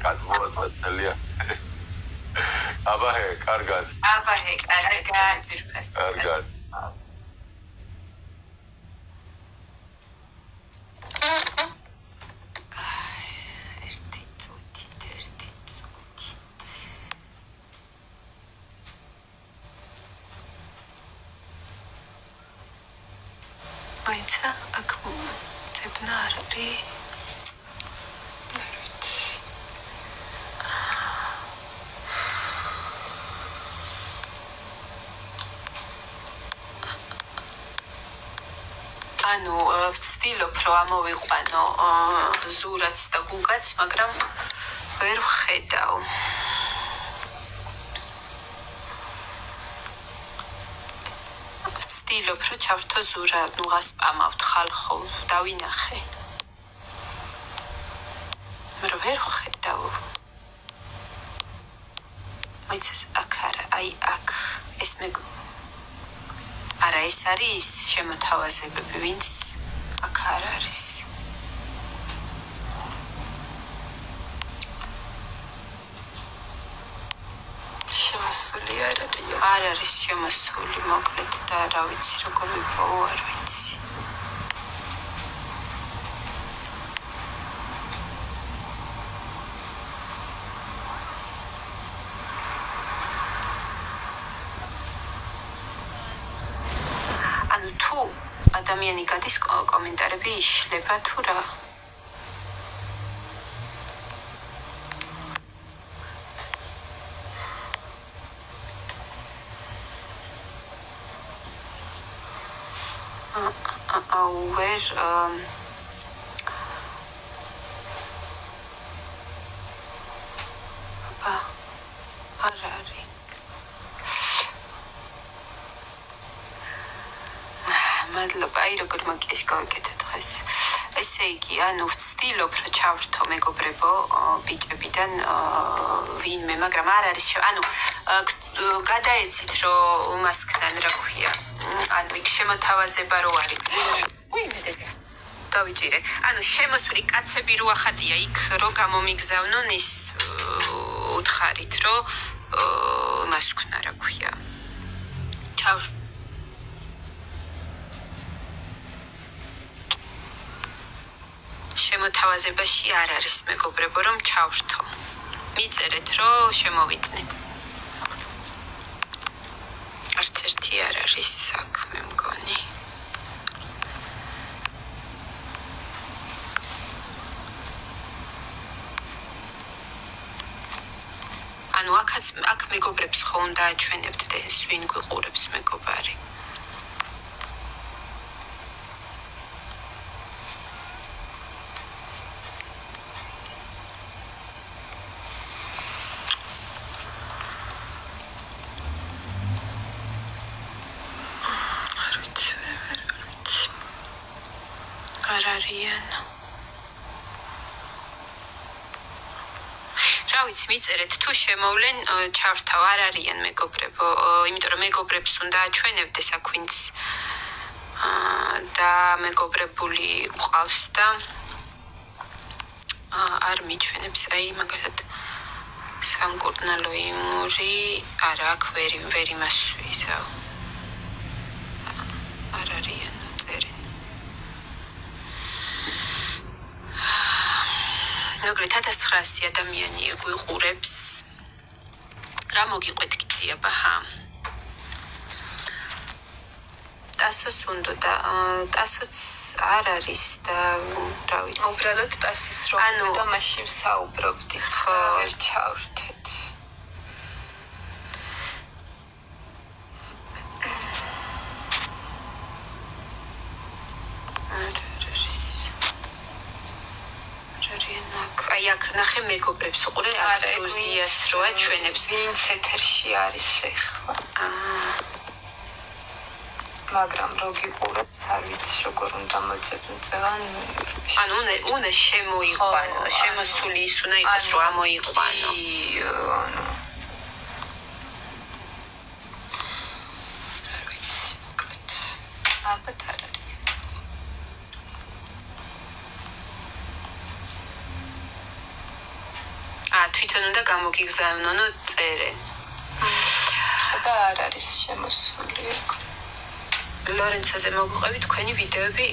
გადმოვაწყდა თელია აბაჰე კარგად
ძირფეს
კარგად
მაიცა აქ ძებნა არ არის ანუ ვცდილობ რომ ამოვიყვანო ზურაც და გუგაც მაგრამ ვერ ვხედავ ვცდილობ რომ ჩავრთო ზურა ნუ გასპამავთ ხალხო დავინახე მაგრამ ვერ ვხედავ
მოიცეს აქ არა, აი აქ ეს არა ეს არის შემოთავაზებები, ვინც აქ არ არის.
შემოსული
არ არის შემოსული, მოკლედ და რა ვიცი, როგორ ვიპოვო, არ ვიცი. ანუ თუ ადამიანი გადის კომენტარები იშლება თუ რა where Arari მადლობა, აი როგორ მაგიაში გავაკეთე დღეს. ესე იგი, ანუ ვცდილობ რომ ჩავრთო მეგობრებო ბიჭებიდან ვინმე, მაგრამ არ არის ანუ გადაეცით რომ მასკდან რა ქვია. ანუ იქ შემოთავაზება რო არის. დავიჭირე. ანუ შემოსული კაცები რო ახატია იქ რო გამომიგზავნონ ის უთხარით რომ მას ვქნა რა ქვია. შემოთავაზებაში არ არის მეგობრებო რომ ჩავრთო. მიწერეთ რომ შემოვიდნენ. არც ერთი არ არის საქმე მგონი. ანუ აქ მეგობრებს ხო უნდა აჩვენებთ და ეს ვინ გვიყურებს მეგობარი. არ არიან. რა ვიცი, მიწერეთ თუ შემოვლენ ჩავრთავ, არ არიან მეგობრებო, იმიტომ რომ მეგობრებს უნდა აჩვენებდეს აქ ვინც და მეგობრებული ყავს და არ მიჩვენებს, აი მაგალითად სამკურნალო იმური, არა აქ ვერ იმასვისავ. არ არიან წერენ. მოკლედ 1900 ადამიანი გვიყურებს. რა მოგიყვეთ კიდია ბაჰა? ტასოს უნდა და ტასოც არ არის და რა ვიცი.
უბრალოდ ტასის რომ და მაშინ საუბრობდი ხო ვერ ჩავრთეთ. აი აქ ნახე მეგობრებს უყურე აკრუზიას რო აჩვენებს ვინც ეთერში არის ახლა. მაგრამ რო გიყურებს არ ვიცი როგორ უნდა მოწევან.
ანუ უნდა შემოიყვანო, შემოსული ის უნდა იყოს რომ ამოიყვანო.
ანუ არ ვიცი მოკლედ. ალბათ არ არის.
თვითონ უნდა გამოგიგზავნონო წერენ.
და არ არის შემოსული აქ.
ლორენცოზე მოგვყვები თქვენი ვიდეოები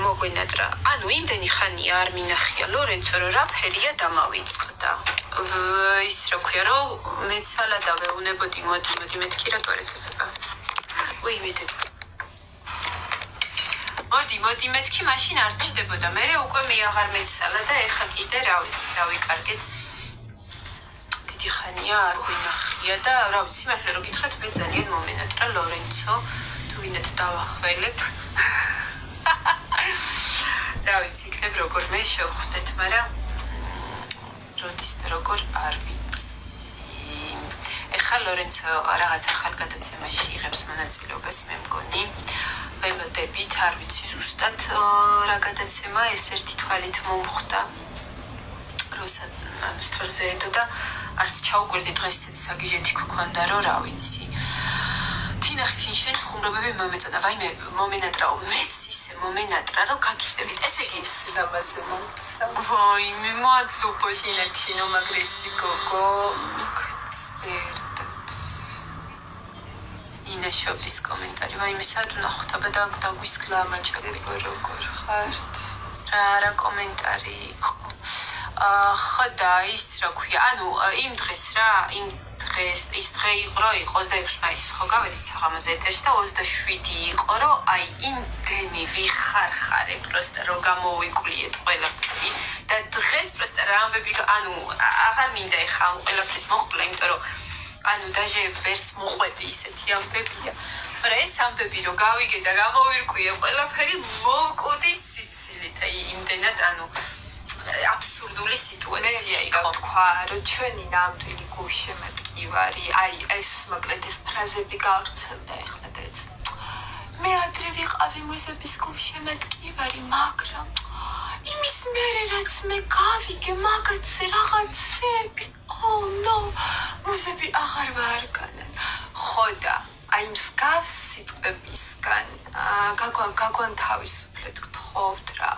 მოგვენატრა. ანუ იმდენი ხანია არ მინახია ლორენცო რომ რა ფერია დამავიწყდა. ის რა ქვია რომ მეცალა დავეუნებოდი მოდი მეთქი რა ტუალეტება. მოდი მეთქი მაშინ არ ჩდებოდა. მე უკვე მე აღარ მეცალა და ეხა კიდე რა ვიცი დავიკარგეთ. ხანია არ გვინახია და რა ვიცი მართლა რო გითხრათ მე ძალიან მომენატრა ლორენცო თუ ვინდათ დავახველებ რა ვიცი იქნებ როგორ მე შევხვდეთ მაგრამ როდის და როგორ არ ვიცი ეხლა ლორენცო რაღაც ახალ გადაცემაში იღებს მონაწილეობას მე მგონი ველოდებით არ ვიცი ზუსტად რა გადაცემა ერთ-ერთი თვალით მომხვდა სიტყვასთან სტორზე ედო და არც ჩაუკვირდი დღეს ისეთი საგიჟეთი გქონდა რომ რა ვიცი თინახით შენ ხუმრობები მომეწონა ვაიმე მომენატრაო მეც ისე მომენატრა რომ გაგიჟდებით ესე იგი
სიდამაზე მომცა
ვაიმე მადლობა
თინეთინო მაგრესი გოგო მიგწერდეთ
ინა შოპის კომენტარი ვაიმე სად ვნახოთ აბა დაგვისკლა
მაჩები როგორ ხართ
რა კომენტარი იყო ხოდა ის რა ქვია ანუ იმ დღეს რა იმ დღეს ის დღე იყო რომ 26 მაისს ხო გავედით საღამოზე ეთერში და 27 იყო რომ აი იმდენი ვიხარხარე პროსტა რომ გამოვიკვლიეთ ყველაფერი და დღეს პროსტა რა ამბები ანუ აღარ მინდა ეხა ამ ყველაფრის მოხლა იმიტომ რომ ანუ დაჟე ვერც მოყვები ისეთი ამბებია მაგრამ ეს ამბები რომ გავიგე და გამოვირკვიე ყველაფერი მოვკვდი სიცილით აი იმდენად ანუ აბსურდული სიტუაცია იყო
თქვა რომ ჩვენი ნამდვილი გულშემატკივარი აი ეს მოკლედ ეს ფრაზები გავრცელდა ეხლა და ეს მე ადრე ვიყავი მუზების გულშემატკივარი მაგრამ იმის მერე რაც მე გავიგე მაგაცე რაღაცები no მუზები აღარ ვარგანან ხოდა აი მსგავს სიტყვებისგან გაგვანთავისუფლეთ გთხოვთ რა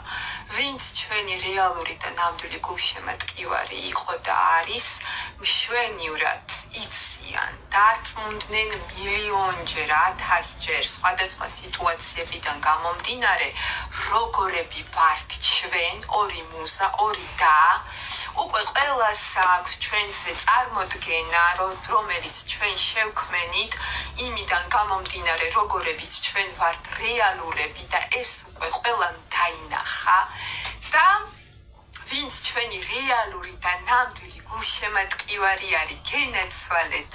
ვინც ჩვენი რეალური და ნამდვილი გულშემატკივარი იყო და არის მშვენივრად იციან დარწმუნდნენ მილიონჯერ 1000ჯერ სხვადასხვა სიტუაციებიდან გამომდინარე როგორები ვართ ჩვენ ორი მუზა ორი და უკვე ყველას აქვს ჩვენზე წარმოდგენა რომელიც ჩვენ შევქმენით იმიდან გამომდინარე როგორებიც ჩვენ ვართ რეალურები და ეს უკვე ყველამ დაინახა და ვინც ჩვენი რეალური და ნამდვილი გულშემატკივარი არის გენაცვალეთ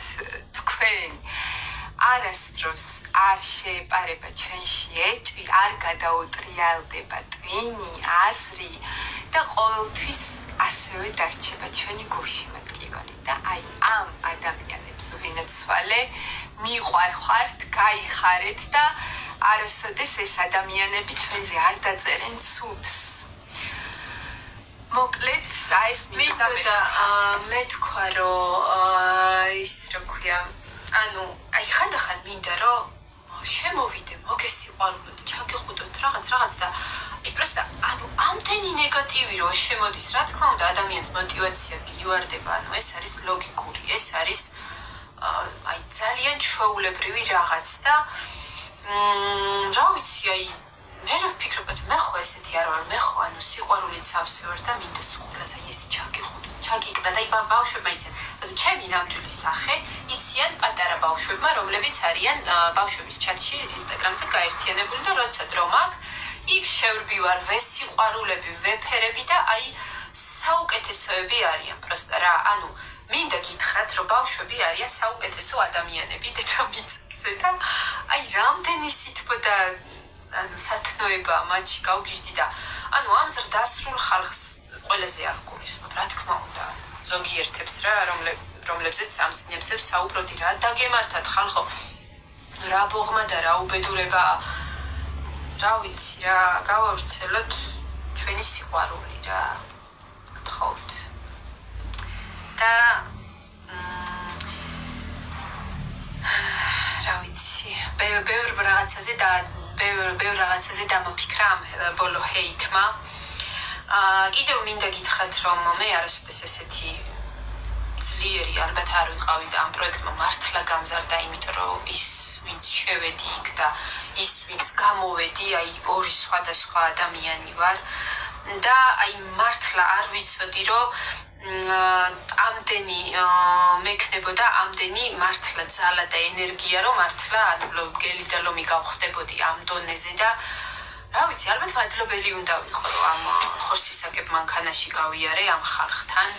თქვენ არასდროს არ შეეპარება ჩვენში ეჭვი არ გადაუტრიალდება ტვინი აზრი და ყოველთვის ასევე დარჩება ჩვენი გულშემატკივარი და აი ამ ადამიანებს ვინაცვალე მიყვარხართ გაიხარეთ და არასოდეს ეს ადამიანები ჩვენზე არ დაწერენ ცუდს მოკლედ აი ეს მინდა
მე თქვა რომ ის რა ქვია ანუ აი ხანდახან მინდა რომ შემოვიდე მოგესიყვარულოთ ჩაგეხუტოთ რაღაც და აი პროსტა ანუ ამდენი ნეგატივი რო შემოდის რა თქმა უნდა ადამიანს мотиваცია გივარდება ანუ ეს არის ლოგიკური ეს არის აი ძალიან ჩვეულებრივი რაღაც და რა ვიცი აი მე რა ვფიქრობ მე ხო ესეთი არ ვარ მე ხო ანუ სიყვარულით სავსე ვარ და მინდა სულ ეს ჩაგეხუტო ჩაგიკრა და იბა ბავშვებმა იციან ანუ ჩემი ნამდვილი სახე იციან პატარა ბავშვებმა რომლებიც არიან ბავშვების ჩატში ინსტაგრამზე გაერთიანებული და როცა დრო მაქვს იქ შევრბივარ ვესიყვარულები ვეფერები და აი საუკეთესოები არიან პროსტა რა ანუ მინდა გითხრათ რომ ბავშვები არიან საუკეთესო ადამიანები დედამიწაზე და აი რამდენი სითბო და ანუ სათნოება მათში გავგიჟდი და ანუ ამ ზრდასრულ ხალხს ყველაზე არ გულისხმობ რა თქმა უნდა ზოგიერთებს რა რომლებზეც ამ წინებსებს საუბრობდი რა დაგემართათ ხალხო რა ბოღმა და რა უბედურება რა ვიცი რა გავავრცელოთ ჩვენი სიყვარული რა გთხოვთ და რა ვიცი ბევრ რაღაცაზე დამოფიქრა ამ ბოლო ჰეითმა კიდევ მინდა გითხრათ რომ მე არასოდეს ესეთი ძლიერი ალბათ არ ვიყავი და ამ პროექტმა მართლა გამზარდა იმიტომ რომ ის ვინც შევედი იქ და ის ვინც გამოვედი აი ორი სხვადასხვა ადამიანი ვარ და აი მართლა არ ვიცოდი რომ ამდენი მექნებოდა ამდენი მართლა ძალა და ენერგია რომ მართლა გელი და ლომი გავხდებოდი ამ დონეზე და რა ვიცი ალბათ მადლობელი უნდა ვიყო რომ ამ ხორცისაკებ მანქანაში გავიარე ამ ხალხთან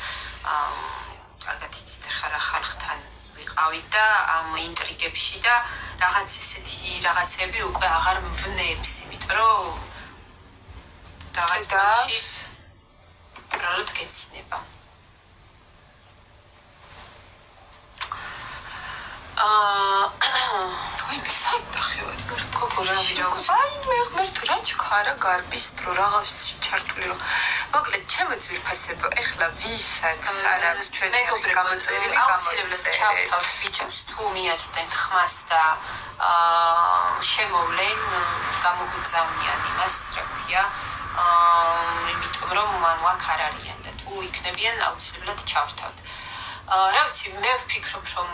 კარგად იცით ხარა ხალხთან ვიყავი და ამ ინტრიგებში და რაღაც ესეთი რაღაცები უკვე აღარ მვნებს იმიტომ რომ რაღაც დაში უბრალოდ გეცინება
ვაიმე სად დახევარი მარტო
გურავი როგორც
აი მე თუ რა ჩქარა გარბის დრო რაღაც ჩართული რომ მოკლედ ჩემო ძვირფასებო ეხლა ვისაც არ აქვს ჩვენი გამოწერილი
აუცილებლად ჩავთავთ ბიჭებს თუ მიაწვდენთ ხმას და შემოვლენ გამოგვიგზავნიან იმას რა ქვია იმიტომ რომ მან აქ არ არიან და თუ იქნებიან აუცილებლად ჩავთავთ რა ვიცი მე ვფიქრობ რომ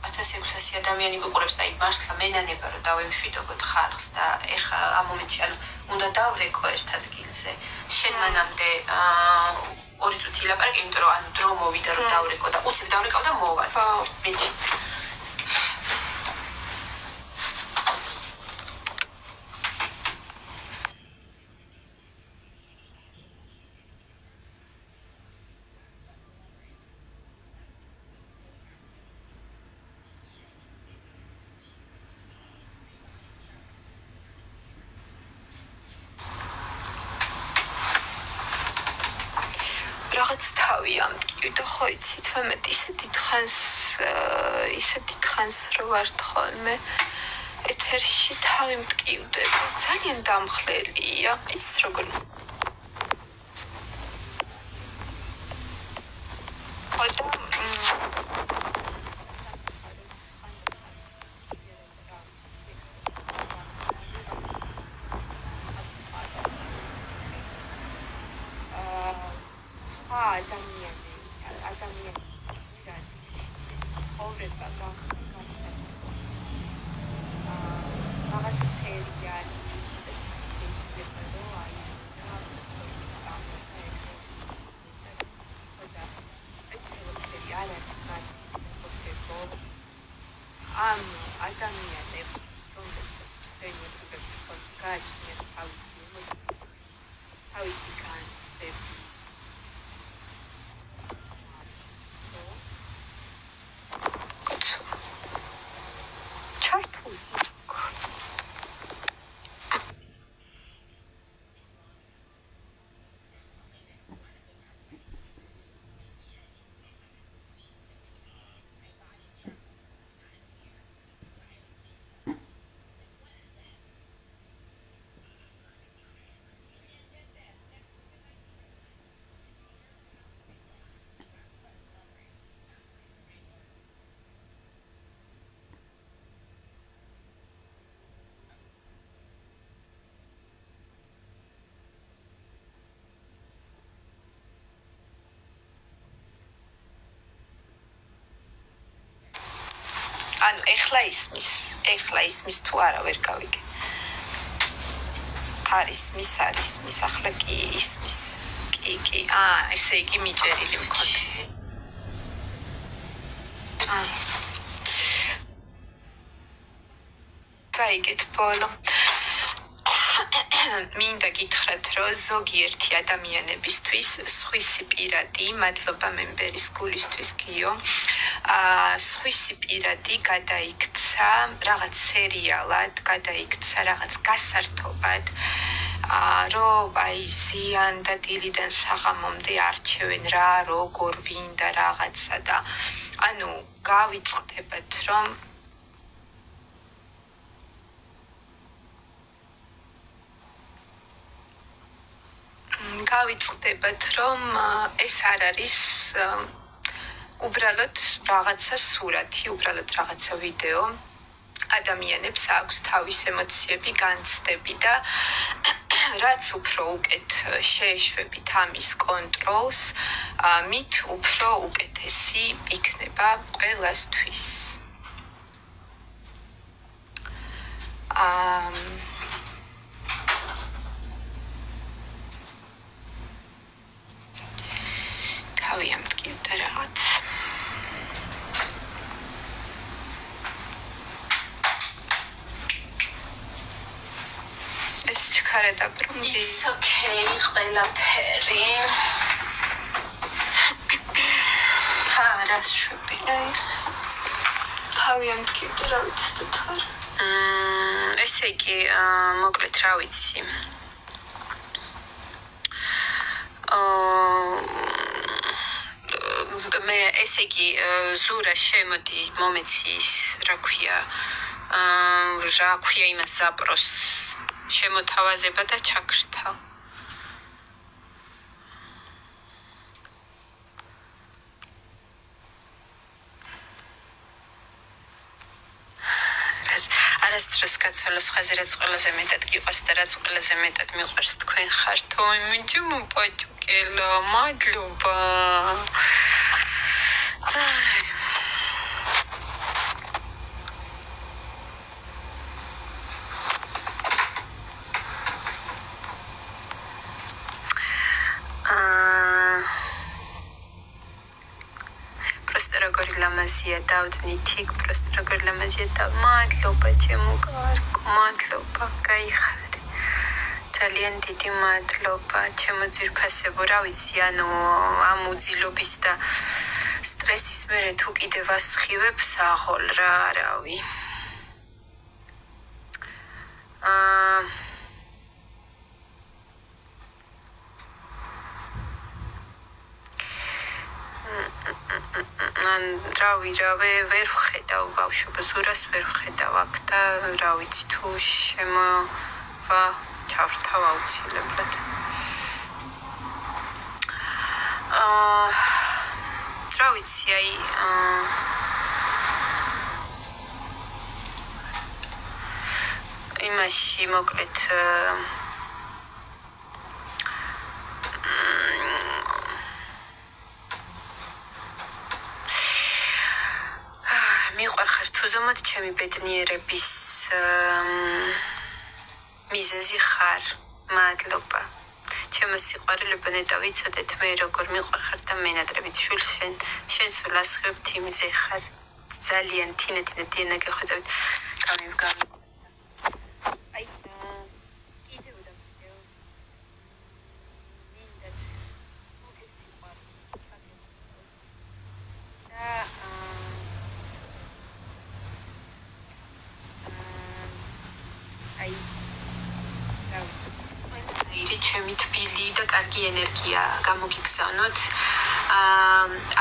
1600 ადამიანი გიყურებს და მართლა მენანება რომ დავემშვიდობოთ ხალხს და ეხა ამ მომენტში ანუ უნდა დავრეკო ერთ ადგილზე შენ მანამდე 2 წუთი ლაპარაკი იმიტომ რომ ანუ დრო მოვიდა რომ დავრეკო და უცებ დავრეკავ და მოვალ ბიჭი
რაღაც თავი ამტკივდა ხო იცით ვამეთ ისეთი თხანს რო ვარ ხოლმე ეთერში თავი მტკივდება ძალიან დამხლელია იცით როგორ ანუ ეხლა ისმის თუ არა ვერ გავიგე არის მის ახლა კი ისმის კი ესე იგი მიჭერილი მქონდა გაიგეთ ბოლო მინდა გითხრათ რომ ზოგიერთი ადამიანებისთვის სხვისი პირადი მადლობა მემბერის გულისთვის გიო სხვისი პირადი გადაიქცა რაღაც სერიალად გადაიქცა რაღაც გასართობად რომ აი ზიან და დილიდან საღამომდე არჩევენ რა როგორ ვინ და რაღაცა და ანუ გავიწყდებათ რომ გავიწყდებათ რომ ეს არ არის უბრალოდ რაღაცა სურათი, უბრალოდ რაღაცა ვიდეო ადამიანებს აქვს თავის ემოციები, განცდები და რაც უფრო უკეთ შეეშვებით ამის კონტროლს, მით უფრო უკეთესი იქნება ყველასთვის. თავი ამტკივდა რაღაც. ეს ჩქარა დაბრუნდი.
It's okay, ყველაფერი.
რას შვები? თავი ამტკივდა რა ვიცით ხარ?
ესე იგი, მოკლედ რა ვიცი. მე ესე იგი ზურა შემოდი მომეცის რა ქვია რა ქვია იმას ზაპროს შემოთავაზება და ჩაქრთავ. არასდროს გაცვალოს ხაზი რაც ყველაზე მეტად გიყვარს და რაც ყველაზე მეტად მიყვარს თქვენ ხართ. ой, მიჯი მოპაჭუკელა, მადლობა. ლამაზია დავდნით იქ просто როგორ ლამაზია და მადლობა ჩემო კარგო მადლობა გაიხარე ძალიან დიდი მადლობა ჩემო ძვირფასებო რა ვიცი ანუ ამ უძილობის და სტრესის მერე თუ კიდევ ასხივებ საღოლ რა რავი რავი ვერ ვხედავ ბავშვობას ურას ვერ ვხედავ აქ და რა ვიცი თუ შემოვა ჩავრთავ აუცილებლად რა ვიცი აი იმაში მოკლედ მიყვარხარ თუ ზომად ჩემი ბედნიერების მიზეზი ხარ მადლობა ჩემო სიყვარულებო ნეტა ვიცოდეთ მე როგორ მიყვარხარ და მენატრებით შვილს შენ სულ ასხივებ თიმზე ხარ ძალიან თინა დიანა გეხვეწებით გამივგავ აი კიდევ და კიდევ მინდა მოგეს სიყვარული და ჩემი თბილი და კარგი ენერგია გამოგიგზავნოთ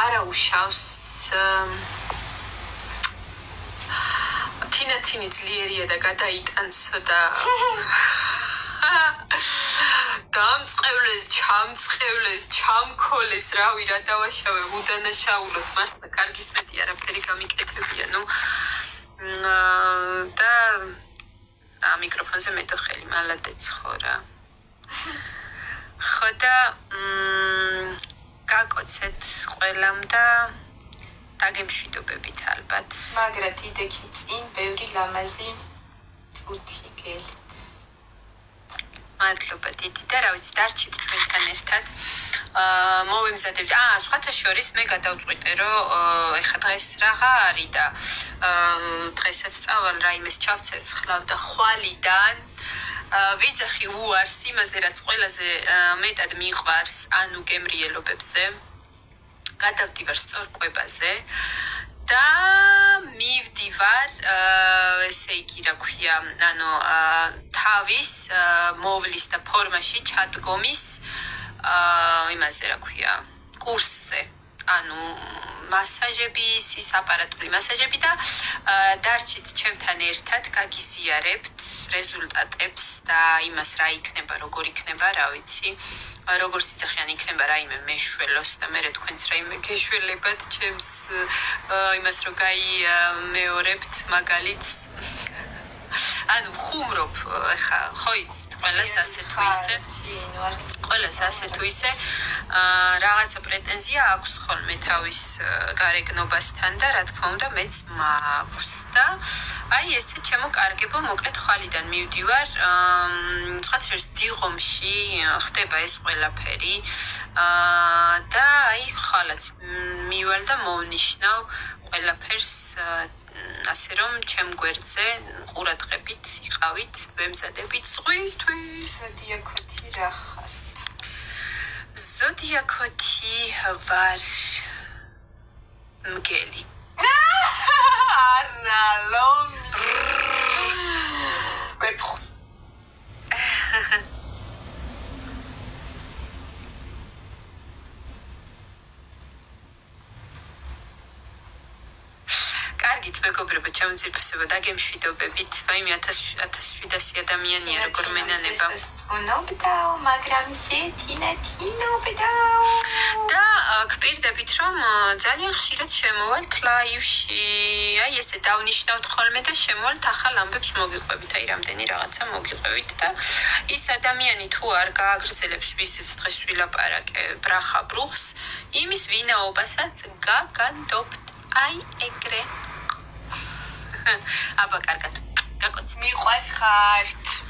არა უშავს თინათინი ძლიერია და გადაიტანსო და დამწყევლეს ჩამწყევლეს ჩამქოლეს რავი რა დავაშავე უდანაშაულოთ მართლა კარგის მეტი არაფერი გამიკეთებია ნუ და მიკროფონზე მეტო ხელი მალადეც ხო რა ხოდა გაკოცეთ ყველამ და დაგემშვიდობებით ალბათ მაგრად იდექი წინ ბევრი ლამაზი წუთი გელით მადლობა დიდი და რა ვიცი დარჩით ჩვენთან ერთად მოვემზადებთ სხვათა შორის მე გადავწყვიტე რომ ეხა დღეს რაღა არის და დღესაც წავალ რაიმეს ჩავცეცხლავ და ხვალიდან ვიძახი უარს იმაზე რაც ყველაზე მეტად მიყვარს ანუ გემრიელობებზე გადავდივარ სწორკვებაზე და მივდივარ ესე იგი რა ქვია ანუ თავის მოვლის და ფორმაში ჩადგომის იმაზე რა ქვია კურსზე ანუ მასაჟების ის აპარატული მასაჟები და დარჩით ჩემთან ერთად გაგიზიარებთ რეზულტატებს და იმას რა იქნება როგორ იქნება რა ვიცი როგორც იცახიან იქნება რაიმე მეშველოს და მე თქვენც რაიმე გეშველებად ჩემს იმას რო გაიმეორებთ მაგალითს ანუ ხუმრობ ხა ხო იცით ყველას ასე თუ ისე ყველას ასე თუ ისე რაღაცა პრეტენზია აქვს ხოლმე თავის გარეგნობასთან და რა თქმა უნდა მეც მაქვს და აი ესე ჩემო კარგებო მოკლედ ხვალიდან მივდივარ სხვა შორის დიღომში ხდება ეს ყველაფერი და აი ხალაც მივალ და მოვნიშნავ ყველაფერს ასე რომ ჩემ გვერდზე ყურადღებით იყავით ვემზადებით ზღვისთვის ზოდიაქოთი რა ხარ ზოდიაქოთი ვარ მგელი ანა ლომი ვეფხ კარგით მეგობრებო, ჩემო ძირფესებო, დაგემშვიდობებით. ვაიმე 1700 ადამიანია როგორ მენანება.
ნობდაო, მაგრამ თინობდაო.
და გპირდებით, რომ ძალიან ხშირად შემოვალთ ლაივში. აი ესე დავნიშნავთ ხოლმე და შემოვალთ ახალ ამბებს მოგიყვებით. აი რამდენი რაღაცა მოგიყვებით და ის ადამიანი თუ არ გააგრძელებს ვისიც დღეს ვილაპარაკებ ბრახა ბრუხს, იმის ვინაობასაც გაგანდობთ. აი ეგრე. აბა კარგად. გაკოცეთ.
მიყვარხართ.